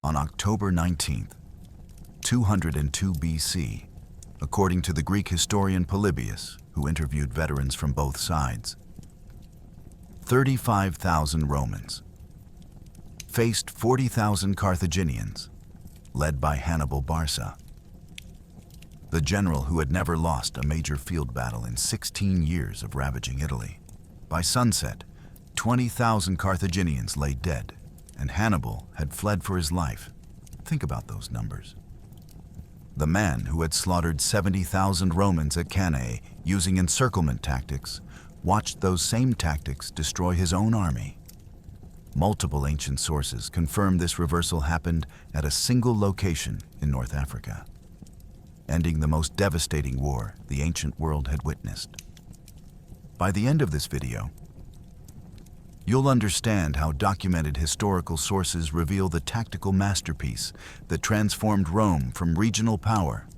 on October 19th, 202 BC, according to the Greek historian Polybius, who interviewed veterans from both sides. 35,000 Romans faced 40,000 Carthaginians, led by Hannibal Barca, the general who had never lost a major field battle in 16 years of ravaging Italy. By sunset, 20,000 Carthaginians lay dead, and Hannibal had fled for his life. Think about those numbers. The man who had slaughtered 70,000 Romans at Cannae using encirclement tactics watched those same tactics destroy his own army. Multiple ancient sources confirm this reversal happened at a single location in North Africa, ending the most devastating war the ancient world had witnessed. By the end of this video, you'll understand how documented historical sources reveal the tactical masterpiece that transformed Rome from regional power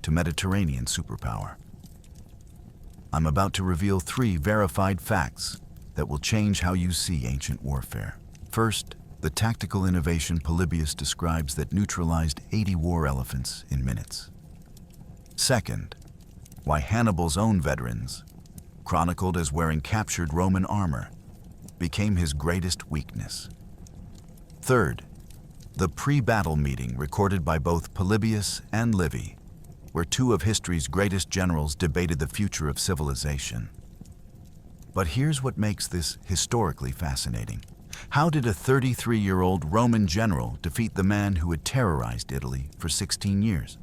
to Mediterranean superpower. I'm about to reveal 3 verified facts that will change how you see ancient warfare. First, the tactical innovation Polybius describes that neutralized 80 war elephants in minutes. Second, why Hannibal's own veterans, chronicled as wearing captured Roman armor, became his greatest weakness. Third, the pre-battle meeting recorded by both Polybius and Livy, where 2 of history's greatest generals debated the future of civilization. But here's what makes this historically fascinating. How did a 33-year-old Roman general defeat the man who had terrorized Italy for 16 years?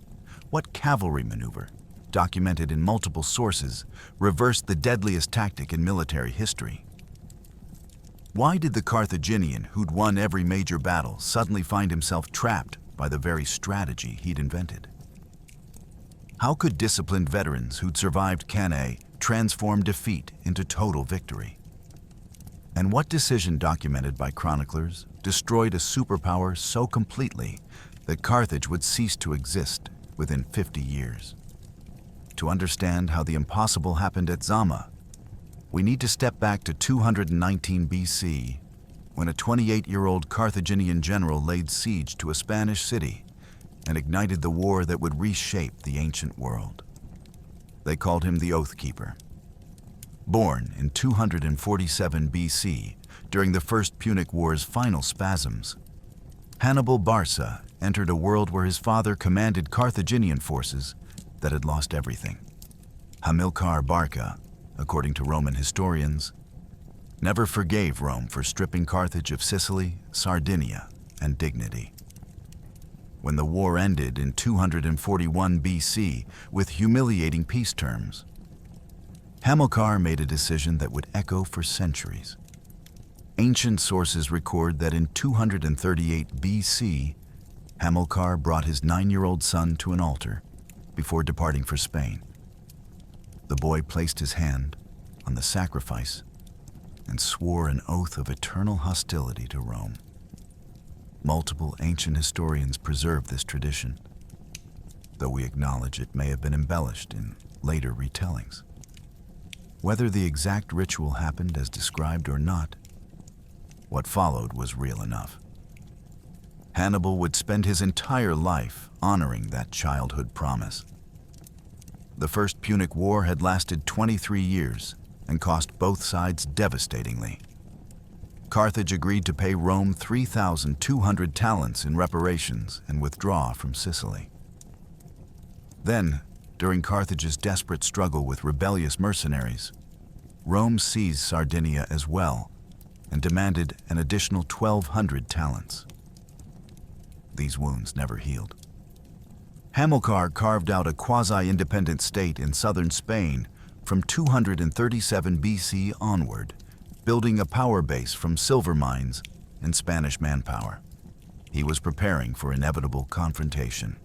What cavalry maneuver, documented in multiple sources, reversed the deadliest tactic in military history? Why did the Carthaginian who'd won every major battle suddenly find himself trapped by the very strategy he'd invented? How could disciplined veterans who'd survived Cannae transform defeat into total victory? And what decision documented by chroniclers destroyed a superpower so completely that Carthage would cease to exist within 50 years? To understand how the impossible happened at Zama, we need to step back to 219 BC, when a 28-year-old Carthaginian general laid siege to a Spanish city and ignited the war that would reshape the ancient world. They called him the Oath Keeper. Born in 247 BC, during the First Punic War's final spasms, Hannibal Barca entered a world where his father commanded Carthaginian forces that had lost everything. Hannibal Barca, according to Roman historians, never forgave Rome for stripping Carthage of Sicily, Sardinia, and dignity. When the war ended in 241 BC with humiliating peace terms, Hannibal made a decision that would echo for centuries. Ancient sources record that in 238 BC, Hannibal brought his 9-year-old son to an altar before departing for Spain. The boy placed his hand on the sacrifice and swore an oath of eternal hostility to Rome. Multiple ancient historians preserve this tradition, though we acknowledge it may have been embellished in later retellings. Whether the exact ritual happened as described or not, what followed was real enough. Hannibal would spend his entire life honoring that childhood promise. The First Punic War had lasted 23 years and cost both sides devastatingly. Carthage agreed to pay Rome 3,200 talents in reparations and withdraw from Sicily. Then, during Carthage's desperate struggle with rebellious mercenaries, Rome seized Sardinia as well and demanded an additional 1,200 talents. These wounds never healed. Hannibal carved out a quasi-independent state in southern Spain from 237 BC onward, building a power base from silver mines and Spanish manpower. He was preparing for inevitable confrontation.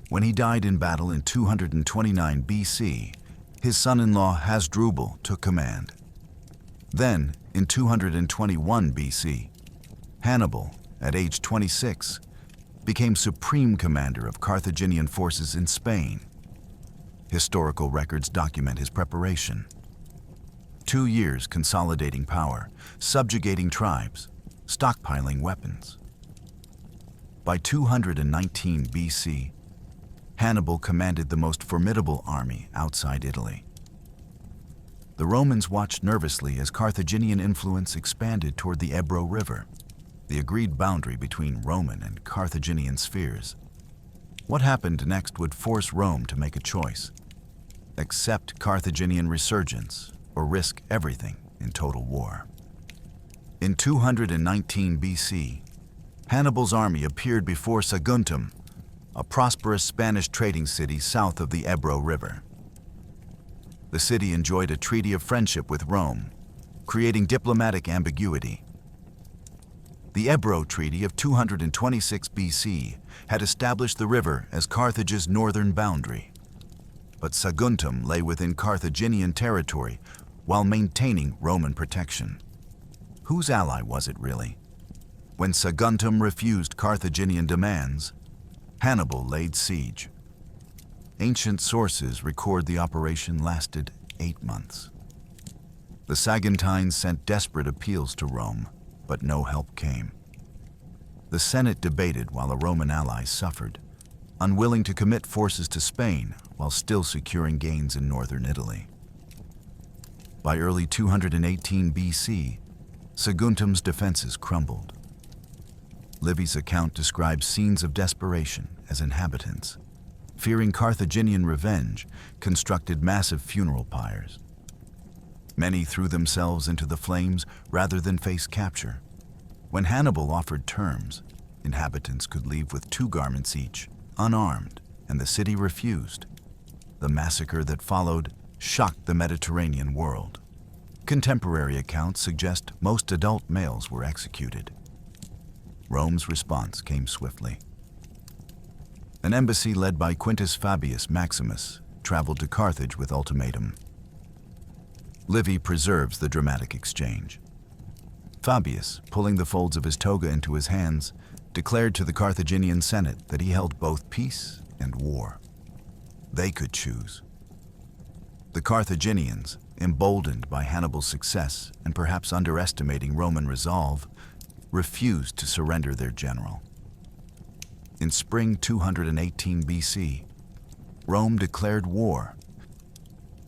When he died in battle in 229 BC, his son-in-law Hasdrubal took command. Then, in 221 BC, Hannibal, at age 26, became supreme commander of Carthaginian forces in Spain. Historical records document his preparation. 2 years consolidating power, subjugating tribes, stockpiling weapons. By 219 BC, Hannibal commanded the most formidable army outside Italy. The Romans watched nervously as Carthaginian influence expanded toward the Ebro River, the agreed boundary between Roman and Carthaginian spheres. What happened next would force Rome to make a choice: accept Carthaginian resurgence or risk everything in total war. In 219 BC, Hannibal's army appeared before Saguntum, a prosperous Spanish trading city south of the Ebro River. The city enjoyed a treaty of friendship with Rome, creating diplomatic ambiguity. The Ebro Treaty of 226 BC had established the river as Carthage's northern boundary. But Saguntum lay within Carthaginian territory while maintaining Roman protection. Whose ally was it really? When Saguntum refused Carthaginian demands, Hannibal laid siege. Ancient sources record the operation lasted 8 months. The Saguntines sent desperate appeals to Rome, but no help came. The Senate debated while the Roman allies suffered, unwilling to commit forces to Spain while still securing gains in northern Italy. By early 218 BC, Saguntum's defenses crumbled. Livy's account describes scenes of desperation as inhabitants, fearing Carthaginian revenge, constructed massive funeral pyres. Many threw themselves into the flames rather than face capture. When Hannibal offered terms, inhabitants could leave with 2 garments each, unarmed, and the city refused. The massacre that followed shocked the Mediterranean world. Contemporary accounts suggest most adult males were executed. Rome's response came swiftly. An embassy led by Quintus Fabius Maximus traveled to Carthage with ultimatum. Livy preserves the dramatic exchange. Fabius, pulling the folds of his toga into his hands, declared to the Carthaginian Senate that he held both peace and war. They could choose. The Carthaginians, emboldened by Hannibal's success and perhaps underestimating Roman resolve, refused to surrender their general. In spring 218 BC, Rome declared war.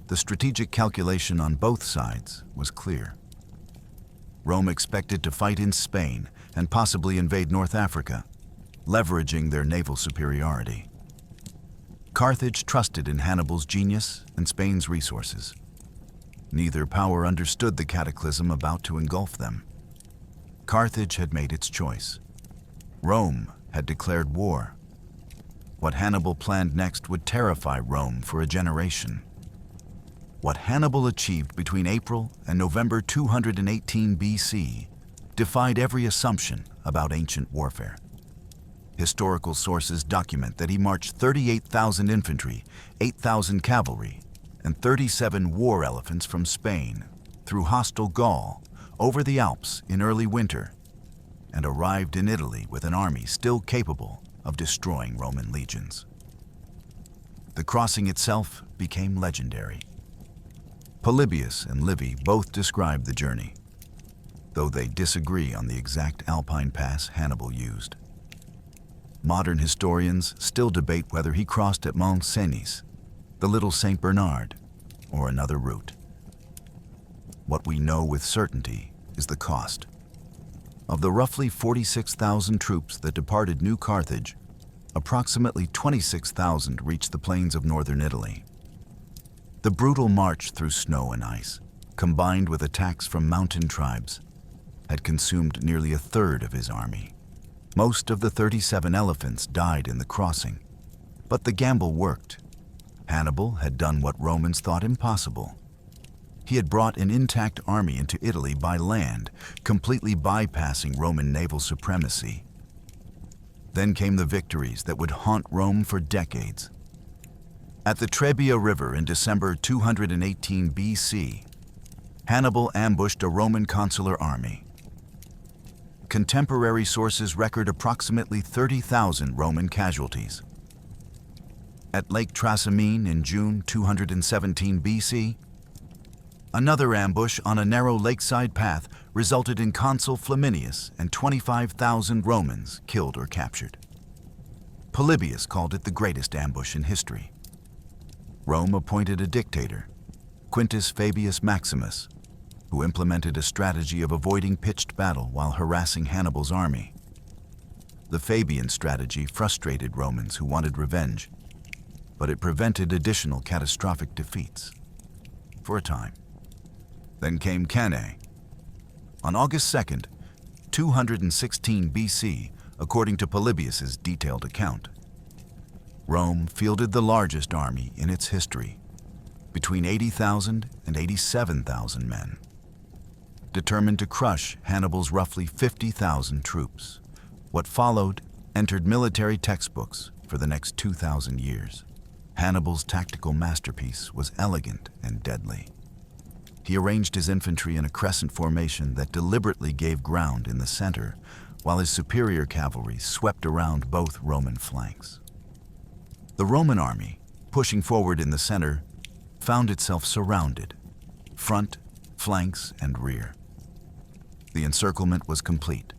The strategic calculation on both sides was clear. Rome expected to fight in Spain and possibly invade North Africa, leveraging their naval superiority. Carthage trusted in Hannibal's genius and Spain's resources. Neither power understood the cataclysm about to engulf them. Carthage had made its choice. Rome had declared war. What Hannibal planned next would terrify Rome for a generation. What Hannibal achieved between April and November 218 BC defied every assumption about ancient warfare. Historical sources document that he marched 38,000 infantry, 8,000 cavalry, and 37 war elephants from Spain through hostile Gaul, over the Alps in early winter, and arrived in Italy with an army still capable of destroying Roman legions. The crossing itself became legendary. Polybius and Livy both describe the journey, though they disagree on the exact Alpine pass Hannibal used. Modern historians still debate whether he crossed at Mont Cenis, the Little St. Bernard, or another route. What we know with certainty is the cost. Of the roughly 46,000 troops that departed New Carthage, approximately 26,000 reached the plains of northern Italy. The brutal march through snow and ice, combined with attacks from mountain tribes, had consumed nearly a third of his army. Most of the 37 elephants died in the crossing, but the gamble worked. Hannibal had done what Romans thought impossible. He had brought an intact army into Italy by land, completely bypassing Roman naval supremacy. Then came the victories that would haunt Rome for decades. At the Trebia River in December 218 BC, Hannibal ambushed a Roman consular army. Contemporary sources record approximately 30,000 Roman casualties. At Lake Trasimene in June 217 BC, another ambush on a narrow lakeside path resulted in Consul Flaminius and 25,000 Romans killed or captured. Polybius called it the greatest ambush in history. Rome appointed a dictator, Quintus Fabius Maximus, who implemented a strategy of avoiding pitched battle while harassing Hannibal's army. The Fabian strategy frustrated Romans who wanted revenge, but it prevented additional catastrophic defeats. For a time. Then came Cannae. On August 2nd, 216 BC, according to Polybius's detailed account, Rome fielded the largest army in its history, between 80,000 and 87,000 men, determined to crush Hannibal's roughly 50,000 troops. What followed entered military textbooks for the next 2,000 years. Hannibal's tactical masterpiece was elegant and deadly. He arranged his infantry in a crescent formation that deliberately gave ground in the center, while his superior cavalry swept around both Roman flanks. The Roman army, pushing forward in the center, found itself surrounded, front, flanks, and rear. The encirclement was complete.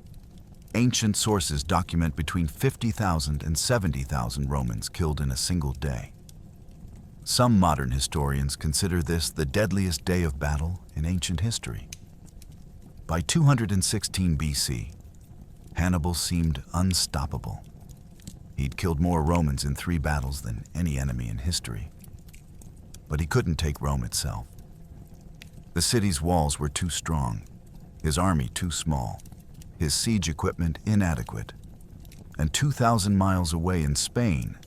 Ancient sources document between 50,000 and 70,000 Romans killed in a single day. Some modern historians consider this the deadliest day of battle in ancient history. By 216 BC, Hannibal seemed unstoppable. He'd killed more Romans in 3 battles than any enemy in history. But he couldn't take Rome itself. The city's walls were too strong, his army too small, his siege equipment inadequate. And 2,000 miles away in Spain,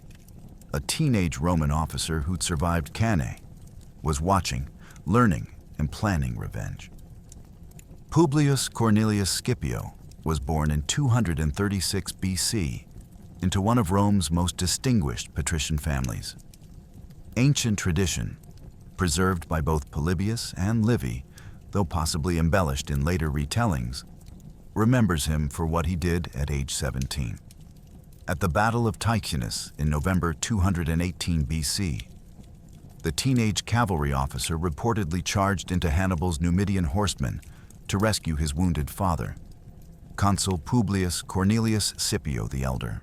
a teenage Roman officer who'd survived Cannae was watching, learning, and planning revenge. Publius Cornelius Scipio was born in 236 BC into one of Rome's most distinguished patrician families. Ancient tradition, preserved by both Polybius and Livy, though possibly embellished in later retellings, remembers him for what he did at age 17. At the Battle of Tychinus in November 218 BC, the teenage cavalry officer reportedly charged into Hannibal's Numidian horsemen to rescue his wounded father, Consul Publius Cornelius Scipio the Elder.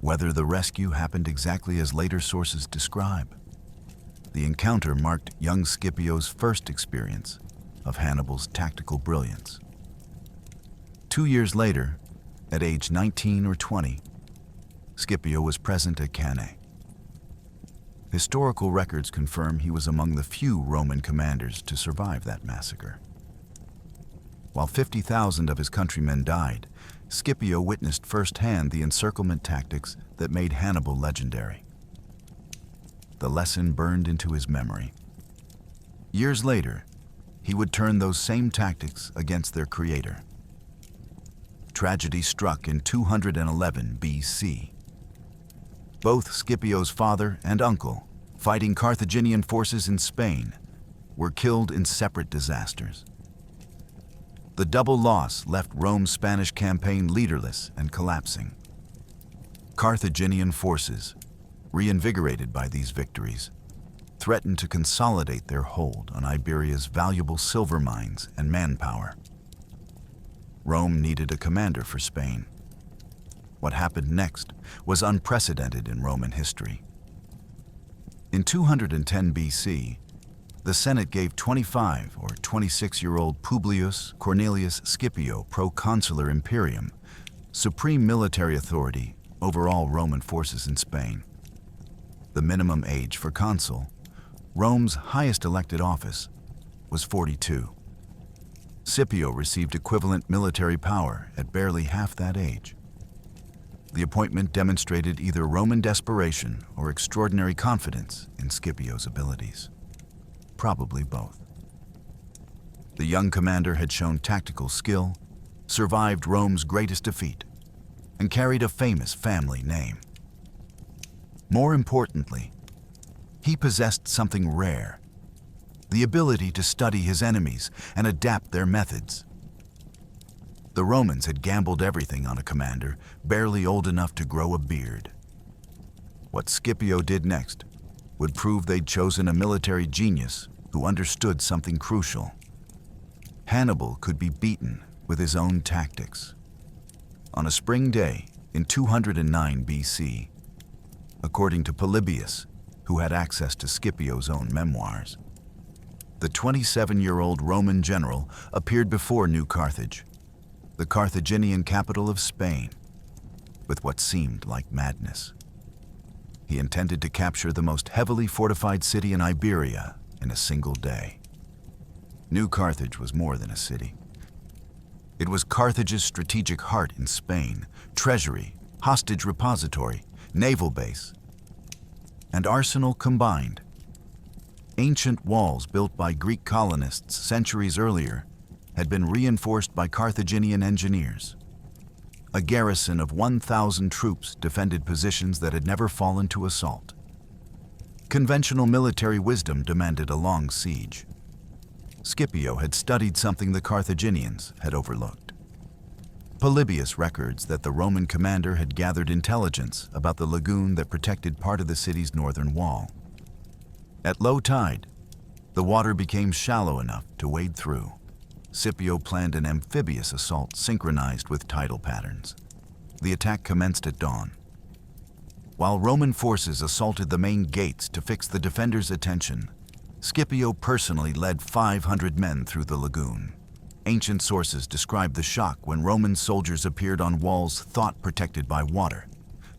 Whether the rescue happened exactly as later sources describe, the encounter marked young Scipio's first experience of Hannibal's tactical brilliance. 2 years later, at age 19 or 20, Scipio was present at Cannae. Historical records confirm he was among the few Roman commanders to survive that massacre. While 50,000 of his countrymen died, Scipio witnessed firsthand the encirclement tactics that made Hannibal legendary. The lesson burned into his memory. Years later, he would turn those same tactics against their creator. Tragedy struck in 211 BC. Both Scipio's father and uncle, fighting Carthaginian forces in Spain, were killed in separate disasters. The double loss left Rome's Spanish campaign leaderless and collapsing. Carthaginian forces, reinvigorated by these victories, threatened to consolidate their hold on Iberia's valuable silver mines and manpower. Rome needed a commander for Spain. What happened next was unprecedented in Roman history. In 210 BC, the Senate gave 25 or 26-year-old Publius Cornelius Scipio proconsular imperium, supreme military authority over all Roman forces in Spain. The minimum age for consul, Rome's highest elected office, was 42. Scipio received equivalent military power at barely half that age. The appointment demonstrated either Roman desperation or extraordinary confidence in Scipio's abilities. Probably both. The young commander had shown tactical skill, survived Rome's greatest defeat, and carried a famous family name. More importantly, he possessed something rare: the ability to study his enemies and adapt their methods. The Romans had gambled everything on a commander barely old enough to grow a beard. What Scipio did next would prove they'd chosen a military genius who understood something crucial. Hannibal could be beaten with his own tactics. On a spring day in 209 BC, according to Polybius, who had access to Scipio's own memoirs. The 27-year-old Roman general appeared before New Carthage, the Carthaginian capital of Spain, with what seemed like madness. He intended to capture the most heavily fortified city in Iberia in a single day. New Carthage was more than a city. It was Carthage's strategic heart in Spain, treasury, hostage repository, naval base, and arsenal combined. Ancient walls built by Greek colonists centuries earlier had been reinforced by Carthaginian engineers. A garrison of 1,000 troops defended positions that had never fallen to assault. Conventional military wisdom demanded a long siege. Scipio had studied something the Carthaginians had overlooked. Polybius records that the Roman commander had gathered intelligence about the lagoon that protected part of the city's northern wall. At low tide, the water became shallow enough to wade through. Scipio planned an amphibious assault synchronized with tidal patterns. The attack commenced at dawn. While Roman forces assaulted the main gates to fix the defenders' attention, Scipio personally led 500 men through the lagoon. Ancient sources describe the shock when Roman soldiers appeared on walls thought protected by water.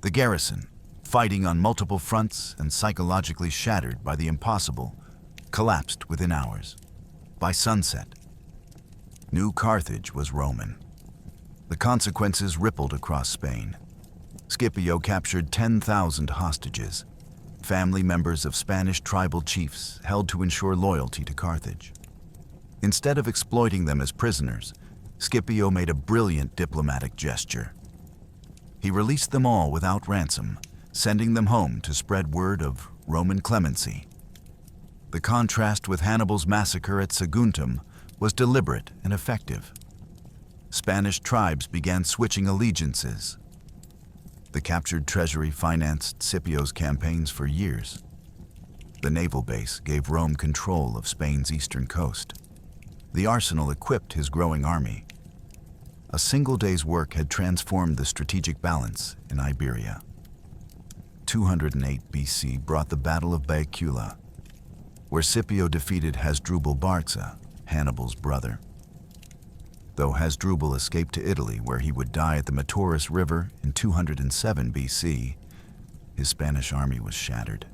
The garrison, fighting on multiple fronts and psychologically shattered by the impossible, collapsed within hours. By sunset, New Carthage was Roman. The consequences rippled across Spain. Scipio captured 10,000 hostages, family members of Spanish tribal chiefs held to ensure loyalty to Carthage. Instead of exploiting them as prisoners, Scipio made a brilliant diplomatic gesture. He released them all without ransom, sending them home to spread word of Roman clemency. The contrast with Hannibal's massacre at Saguntum was deliberate and effective. Spanish tribes began switching allegiances. The captured treasury financed Scipio's campaigns for years. The naval base gave Rome control of Spain's eastern coast. The arsenal equipped his growing army. A single day's work had transformed the strategic balance in Iberia. 208 BC brought the Battle of Baecula, where Scipio defeated Hannibal Barca, Hannibal's brother. Though Hasdrubal escaped to Italy, where he would die at the Metaurus River in 207 BC, his Spanish army was shattered.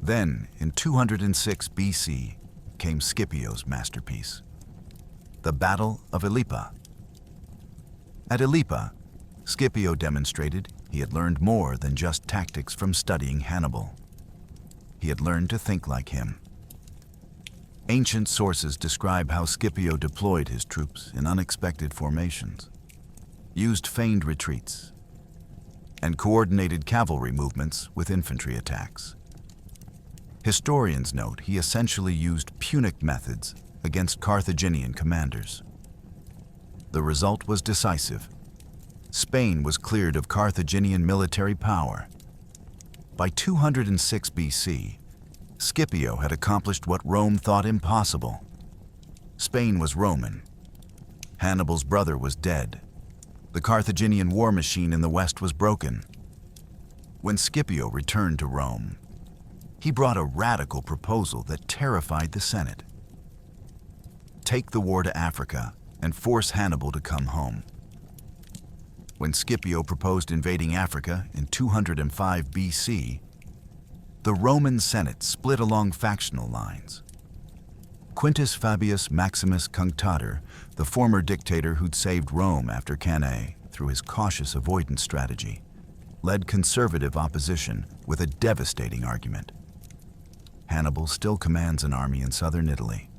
Then, in 206 BC, came Scipio's masterpiece, the Battle of Ilipa. At Ilipa, Scipio demonstrated he had learned more than just tactics from studying Hannibal. He had learned to think like him. Ancient sources describe how Scipio deployed his troops in unexpected formations, used feigned retreats, and coordinated cavalry movements with infantry attacks. Historians note he essentially used Punic methods against Carthaginian commanders. The result was decisive. Spain was cleared of Carthaginian military power. By 206 BC, Scipio had accomplished what Rome thought impossible. Spain was Roman. Hannibal's brother was dead. The Carthaginian war machine in the west was broken. When Scipio returned to Rome, he brought a radical proposal that terrified the Senate. Take the war to Africa and force Hannibal to come home. When Scipio proposed invading Africa in 205 BC, the Roman Senate split along factional lines. Quintus Fabius Maximus Cunctator, the former dictator who'd saved Rome after Cannae through his cautious avoidance strategy, led conservative opposition with a devastating argument. Hannibal still commands an army in southern Italy.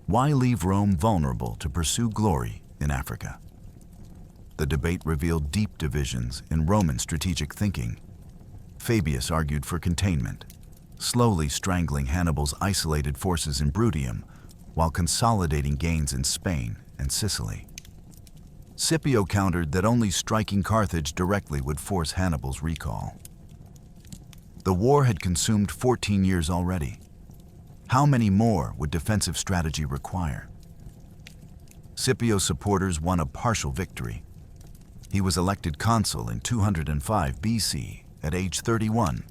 Why leave Rome vulnerable to pursue glory in Africa? The debate revealed deep divisions in Roman strategic thinking. Fabius argued for containment, slowly strangling Hannibal's isolated forces in Bruttium while consolidating gains in Spain and Sicily. Scipio countered that only striking Carthage directly would force Hannibal's recall. The war had consumed 14 years already. How many more would defensive strategy require? Scipio's supporters won a partial victory. He was elected consul in 205 BC at age 31,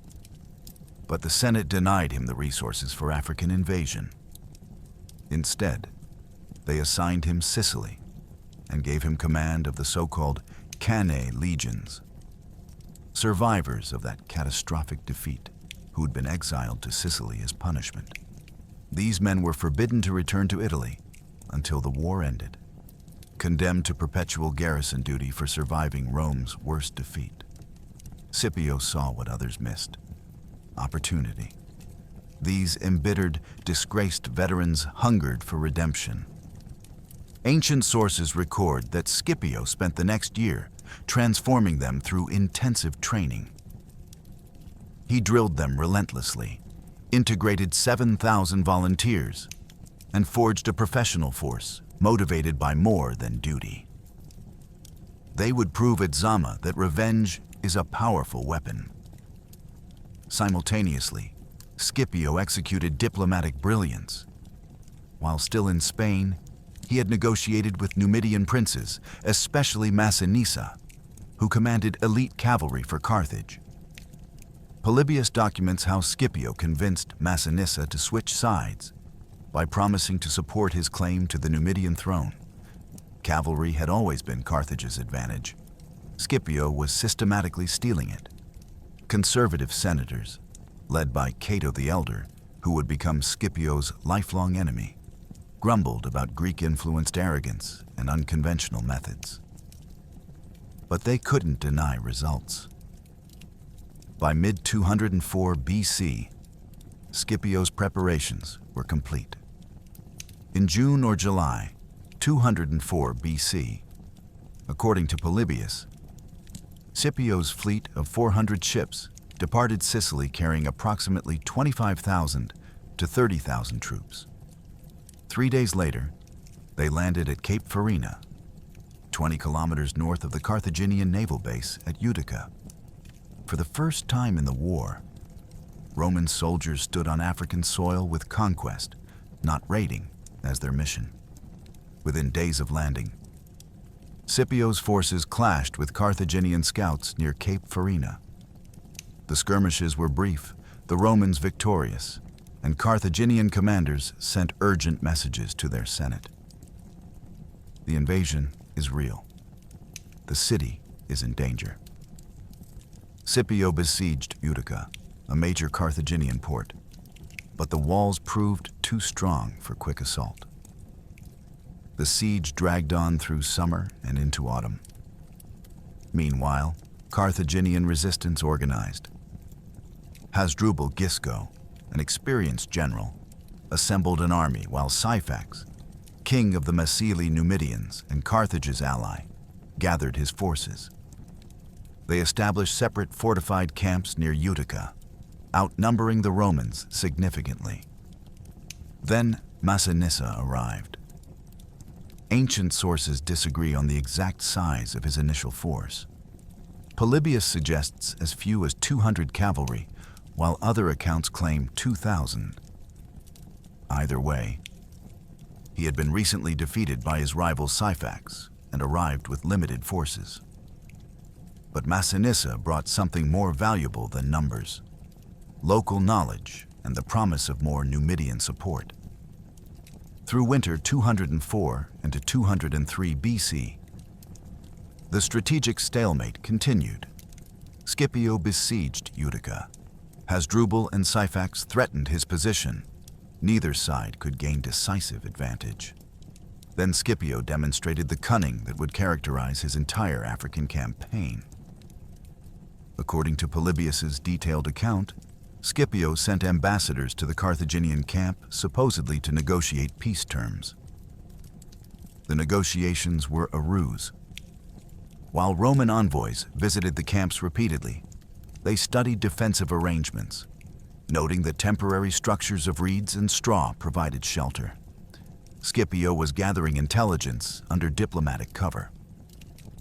but the Senate denied him the resources for African invasion. Instead, they assigned him Sicily and gave him command of the so-called Cannae legions, survivors of that catastrophic defeat who had been exiled to Sicily as punishment. These men were forbidden to return to Italy until the war ended, condemned to perpetual garrison duty for surviving Rome's worst defeat. Scipio saw what others missed: opportunity. These embittered, disgraced veterans hungered for redemption. Ancient sources record that Scipio spent the next year transforming them through intensive training. He drilled them relentlessly, integrated 7,000 volunteers, and forged a professional force motivated by more than duty. They would prove at Zama that revenge is a powerful weapon. Simultaneously, Scipio executed diplomatic brilliance. While still in Spain, he had negotiated with Numidian princes, especially Massinissa, who commanded elite cavalry for Carthage. Polybius documents how Scipio convinced Massinissa to switch sides by promising to support his claim to the Numidian throne. Cavalry had always been Carthage's advantage. Scipio was systematically stealing it. Conservative senators, led by Cato the Elder, who would become Scipio's lifelong enemy, grumbled about Greek-influenced arrogance and unconventional methods. But they couldn't deny results. By mid-204 BC, Scipio's preparations were complete. In June or July 204 BC, according to Polybius, Scipio's fleet of 400 ships departed Sicily carrying approximately 25,000 to 30,000 troops. 3 days later, they landed at Cape Farina, 20 kilometers north of the Carthaginian naval base at Utica. For the first time in the war, Roman soldiers stood on African soil with conquest, not raiding, as their mission. Within days of landing, Scipio's forces clashed with Carthaginian scouts near Cape Farina. The skirmishes were brief, the Romans victorious, and Carthaginian commanders sent urgent messages to their Senate. The invasion is real. The city is in danger. Scipio besieged Utica, a major Carthaginian port, but the walls proved too strong for quick assault. The siege dragged on through summer and into autumn. Meanwhile, Carthaginian resistance organized. Hasdrubal Gisco, an experienced general, assembled an army while Syphax, king of the Massili Numidians and Carthage's ally, gathered his forces. They established separate fortified camps near Utica, outnumbering the Romans significantly. Then Massinissa arrived. Ancient sources disagree on the exact size of his initial force. Polybius suggests as few as 200 cavalry, while other accounts claim 2,000. Either way, he had been recently defeated by his rival Syphax and arrived with limited forces. But Massinissa brought something more valuable than numbers: local knowledge and the promise of more Numidian support. Through winter 204 into 203 BC, the strategic stalemate continued. Scipio besieged Utica. Hasdrubal and Syphax threatened his position. Neither side could gain decisive advantage. Then Scipio demonstrated the cunning that would characterize his entire African campaign. According to Polybius's detailed account, Scipio sent ambassadors to the Carthaginian camp supposedly to negotiate peace terms. The negotiations were a ruse. While Roman envoys visited the camps repeatedly, they studied defensive arrangements, noting that temporary structures of reeds and straw provided shelter. Scipio was gathering intelligence under diplomatic cover.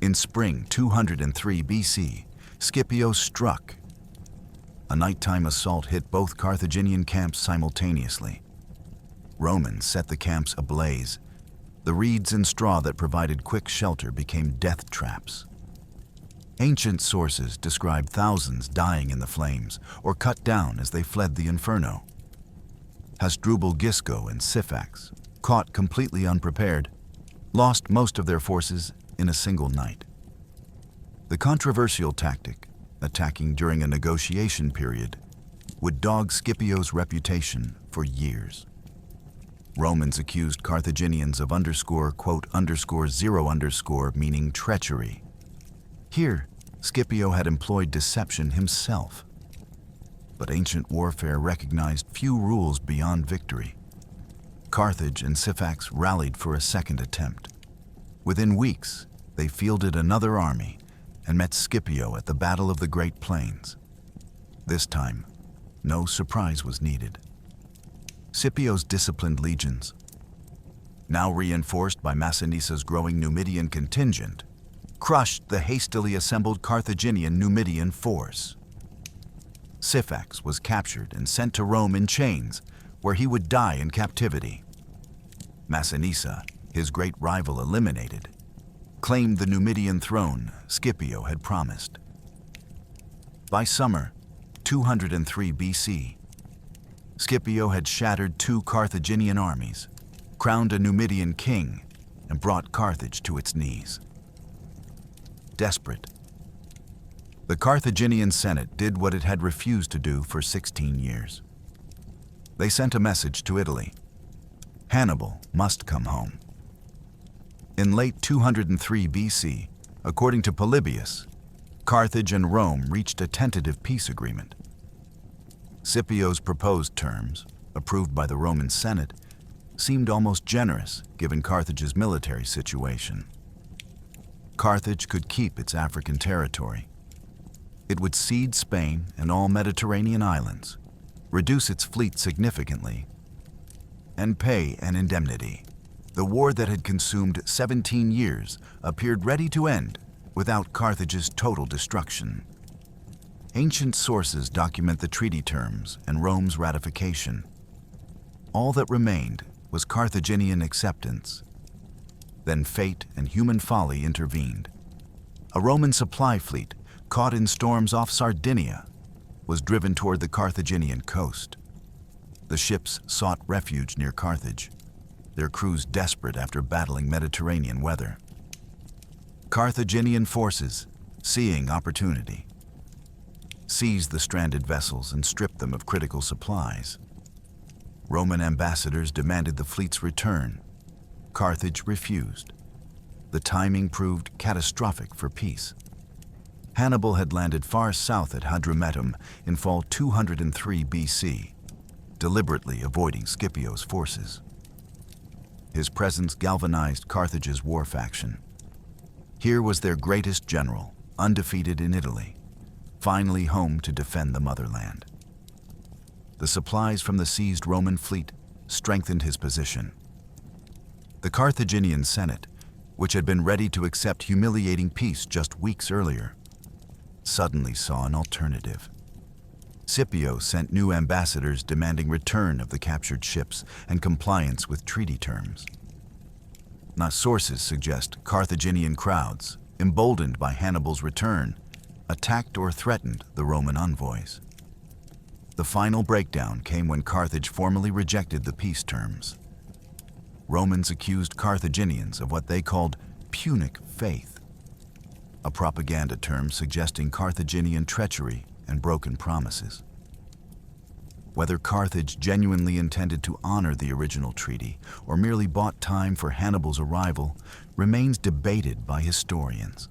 In spring 203 BC, Scipio struck. A nighttime assault hit both Carthaginian camps simultaneously. Romans set the camps ablaze. The reeds and straw that provided quick shelter became death traps. Ancient sources describe thousands dying in the flames or cut down as they fled the inferno. Hasdrubal Gisco and Syphax, caught completely unprepared, lost most of their forces in a single night. The controversial tactic, attacking during a negotiation period, would dog Scipio's reputation for years. Romans accused Carthaginians of _0_, meaning treachery. Here, Scipio had employed deception himself. But ancient warfare recognized few rules beyond victory. Carthage and Syphax rallied for a second attempt. Within weeks, they fielded another army and met Scipio at the Battle of the Great Plains. This time, no surprise was needed. Scipio's disciplined legions, now reinforced by Massinissa's growing Numidian contingent, crushed the hastily assembled Carthaginian Numidian force. Syphax was captured and sent to Rome in chains, where he would die in captivity. Massinissa, his great rival eliminated, claimed the Numidian throne Scipio had promised. By summer 203 BC, Scipio had shattered two Carthaginian armies, crowned a Numidian king, and brought Carthage to its knees. Desperate, the Carthaginian Senate did what it had refused to do for 16 years. They sent a message to Italy. Hannibal must come home. In late 203 BC, according to Polybius, Carthage and Rome reached a tentative peace agreement. Scipio's proposed terms, approved by the Roman Senate, seemed almost generous given Carthage's military situation. Carthage could keep its African territory. It would cede Spain and all Mediterranean islands, reduce its fleet significantly, and pay an indemnity. The war that had consumed 17 years appeared ready to end without Carthage's total destruction. Ancient sources document the treaty terms and Rome's ratification. All that remained was Carthaginian acceptance. Then fate and human folly intervened. A Roman supply fleet, caught in storms off Sardinia, was driven toward the Carthaginian coast. The ships sought refuge near Carthage, their crews desperate after battling Mediterranean weather. Carthaginian forces, seeing opportunity, seized the stranded vessels and stripped them of critical supplies. Roman ambassadors demanded the fleet's return. Carthage refused. The timing proved catastrophic for peace. Hannibal had landed far south at Hadrumetum in fall 203 BC, deliberately avoiding Scipio's forces. His presence galvanized Carthage's war faction. Here was their greatest general, undefeated in Italy, finally home to defend the motherland. The supplies from the seized Roman fleet strengthened his position. The Carthaginian Senate, which had been ready to accept humiliating peace just weeks earlier, suddenly saw an alternative. Scipio sent new ambassadors demanding return of the captured ships and compliance with treaty terms. Now, sources suggest Carthaginian crowds, emboldened by Hannibal's return, attacked or threatened the Roman envoys. The final breakdown came when Carthage formally rejected the peace terms. Romans accused Carthaginians of what they called Punic faith, a propaganda term suggesting Carthaginian treachery and broken promises. Whether Carthage genuinely intended to honor the original treaty or merely bought time for Hannibal's arrival remains debated by historians.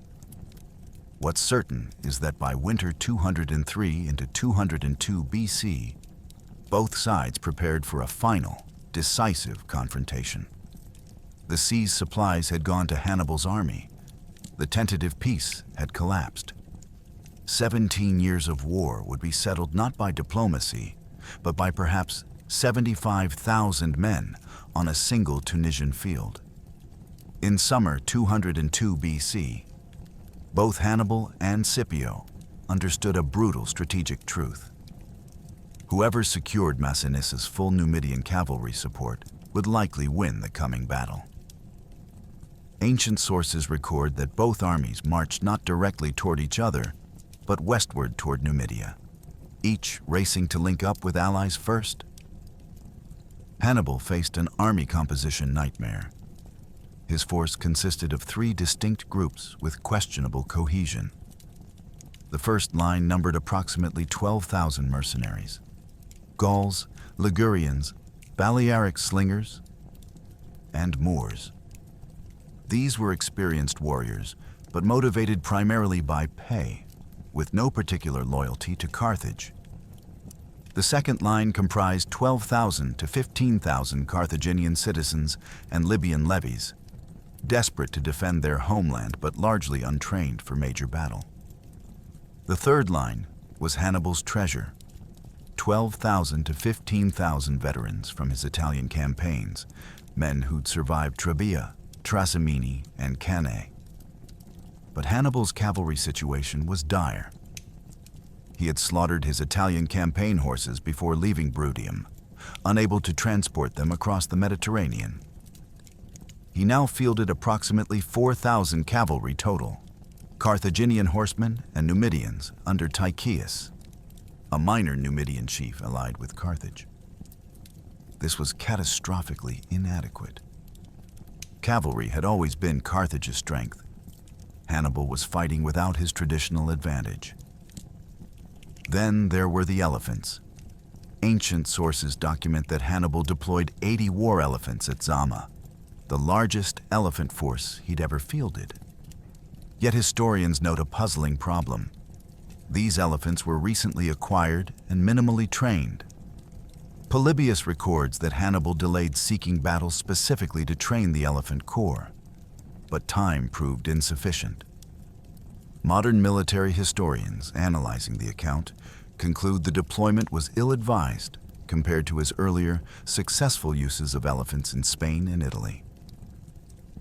What's certain is that by winter 203 into 202 BC, both sides prepared for a final, decisive confrontation. The sea's supplies had gone to Hannibal's army. The tentative peace had collapsed. 17 years of war would be settled not by diplomacy, but by perhaps 75,000 men on a single Tunisian field. In summer 202 BC, both Hannibal and Scipio understood a brutal strategic truth. Whoever secured Massinissa's full Numidian cavalry support would likely win the coming battle. Ancient sources record that both armies marched not directly toward each other, but westward toward Numidia, each racing to link up with allies first. Hannibal faced an army composition nightmare. His force consisted of 3 distinct groups with questionable cohesion. The first line numbered approximately 12,000 mercenaries: Gauls, Ligurians, Balearic slingers, and Moors. These were experienced warriors, but motivated primarily by pay, with no particular loyalty to Carthage. The second line comprised 12,000 to 15,000 Carthaginian citizens and Libyan levies, desperate to defend their homeland but largely untrained for major battle. The third line was Hannibal's treasure, 12,000 to 15,000 veterans from his Italian campaigns, men who'd survived Trebia, Trasimene, and Cannae. But Hannibal's cavalry situation was dire. He had slaughtered his Italian campaign horses before leaving Bruttium, unable to transport them across the Mediterranean. He now fielded approximately 4,000 cavalry total, Carthaginian horsemen and Numidians under Tychius, a minor Numidian chief allied with Carthage. This was catastrophically inadequate. Cavalry had always been Carthage's strength. Hannibal was fighting without his traditional advantage. Then there were the elephants. Ancient sources document that Hannibal deployed 80 war elephants at Zama, the largest elephant force he'd ever fielded. Yet historians note a puzzling problem. These elephants were recently acquired and minimally trained. Polybius records that Hannibal delayed seeking battle specifically to train the elephant corps, but time proved insufficient. Modern military historians analyzing the account conclude the deployment was ill-advised compared to his earlier, successful uses of elephants in Spain and Italy.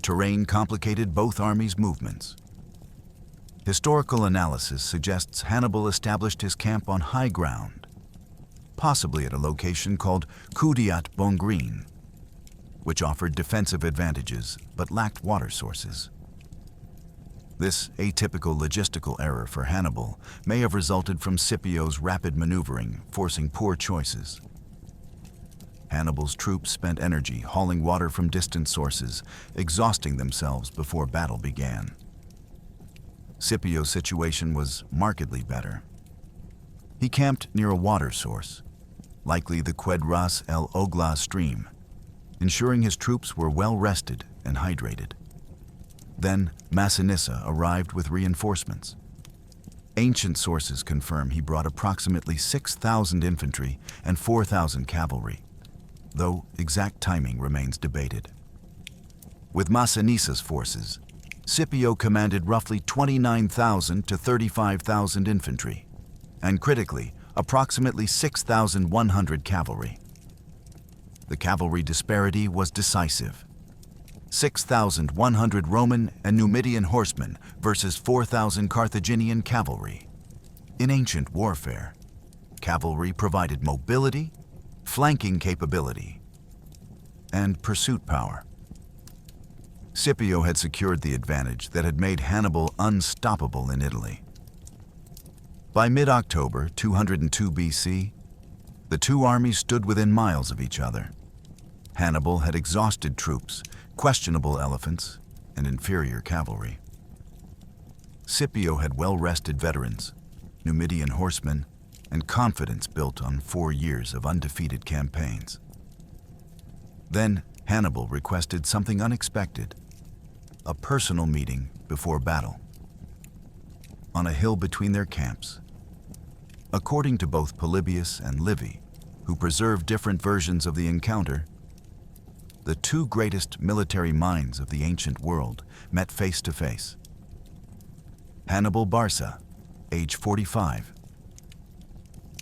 Terrain complicated both armies' movements. Historical analysis suggests Hannibal established his camp on high ground, possibly at a location called Cudiat Bongreen, which offered defensive advantages but lacked water sources. This atypical logistical error for Hannibal may have resulted from Scipio's rapid maneuvering, forcing poor choices. Hannibal's troops spent energy hauling water from distant sources, exhausting themselves before battle began. Scipio's situation was markedly better. He camped near a water source, likely the Qued Ras el Ogla stream, ensuring his troops were well rested and hydrated. Then Massinissa arrived with reinforcements. Ancient sources confirm he brought approximately 6,000 infantry and 4,000 cavalry, though exact timing remains debated. With Massinissah's forces, Scipio commanded roughly 29,000 to 35,000 infantry, and critically, approximately 6,100 cavalry. The cavalry disparity was decisive. 6,100 Roman and Numidian horsemen versus 4,000 Carthaginian cavalry. In ancient warfare, cavalry provided mobility, flanking capability, and pursuit power. Scipio had secured the advantage that had made Hannibal unstoppable in Italy. By mid-October 202 BC, the two armies stood within miles of each other. Hannibal had exhausted troops, questionable elephants, and inferior cavalry. Scipio had well-rested veterans, Numidian horsemen, and confidence built on 4 years of undefeated campaigns. Then Hannibal requested something unexpected, a personal meeting before battle. On a hill between their camps. According to both Polybius and Livy, who preserve different versions of the encounter, the two greatest military minds of the ancient world met face to face. Hannibal Barca, age 45,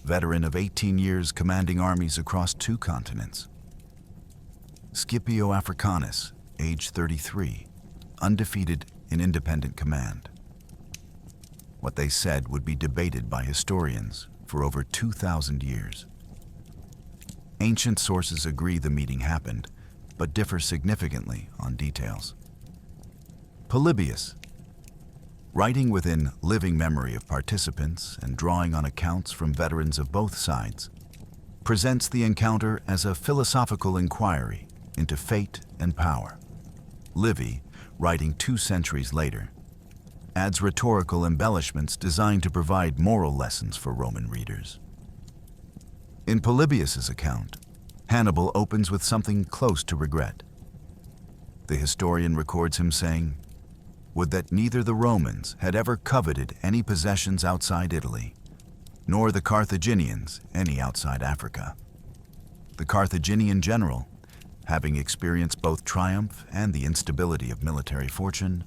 veteran of 18 years commanding armies across 2 continents. Scipio Africanus, age 33, undefeated in independent command. What they said would be debated by historians for over 2,000 years. Ancient sources agree the meeting happened, but differ significantly on details. Polybius, writing within living memory of participants and drawing on accounts from veterans of both sides, presents the encounter as a philosophical inquiry into fate and power. Livy, writing 2 centuries later, adds rhetorical embellishments designed to provide moral lessons for Roman readers. In Polybius's account, Hannibal opens with something close to regret. The historian records him saying, "Would that neither the Romans had ever coveted any possessions outside Italy, nor the Carthaginians any outside Africa." The Carthaginian general, having experienced both triumph and the instability of military fortune,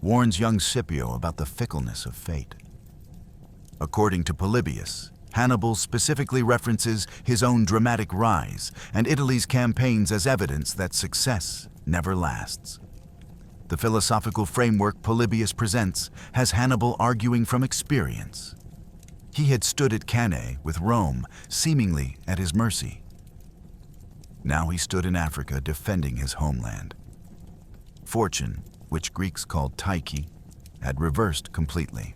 warns young Scipio about the fickleness of fate. According to Polybius, Hannibal specifically references his own dramatic rise and Italy's campaigns as evidence that success never lasts. The philosophical framework Polybius presents has Hannibal arguing from experience. He had stood at Cannae with Rome seemingly at his mercy. Now he stood in Africa defending his homeland. Fortune, which Greeks called Tyche, had reversed completely.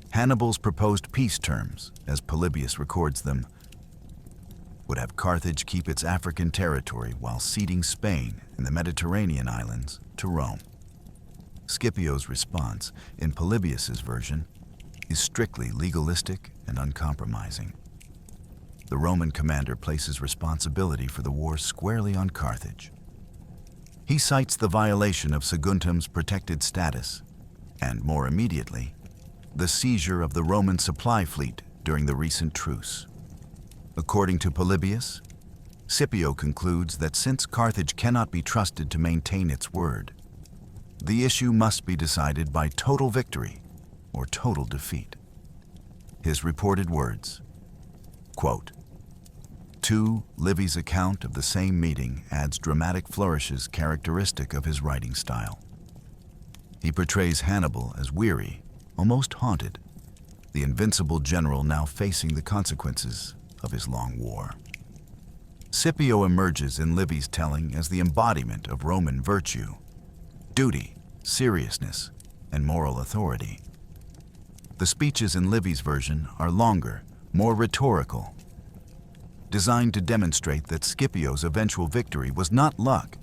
Hannibal's proposed peace terms, as Polybius records them, would have Carthage keep its African territory while ceding Spain and the Mediterranean islands to Rome. Scipio's response, in Polybius's version, is strictly legalistic and uncompromising. The Roman commander places responsibility for the war squarely on Carthage. He cites the violation of Saguntum's protected status, and more immediately, the seizure of the Roman supply fleet during the recent truce. According to Polybius, Scipio concludes that since Carthage cannot be trusted to maintain its word, the issue must be decided by total victory or total defeat. His reported words, quote, "To Livy's account of the same meeting adds dramatic flourishes characteristic of his writing style. He portrays Hannibal as weary, almost haunted, the invincible general now facing the consequences of his long war. Scipio emerges in Livy's telling as the embodiment of Roman virtue, duty, seriousness, and moral authority. The speeches in Livy's version are longer, more rhetorical, designed to demonstrate that Scipio's eventual victory was not luck,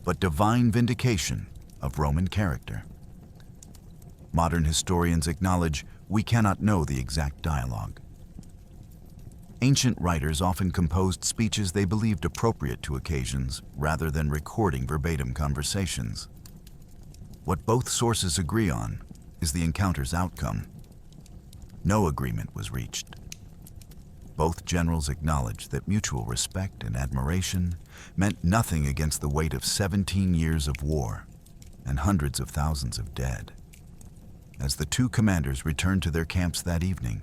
but divine vindication of Roman character. Modern historians acknowledge we cannot know the exact dialogue. Ancient writers often composed speeches they believed appropriate to occasions rather than recording verbatim conversations. What both sources agree on is the encounter's outcome. No agreement was reached. Both generals acknowledged that mutual respect and admiration meant nothing against the weight of 17 years of war and hundreds of thousands of dead. As the 2 commanders returned to their camps that evening,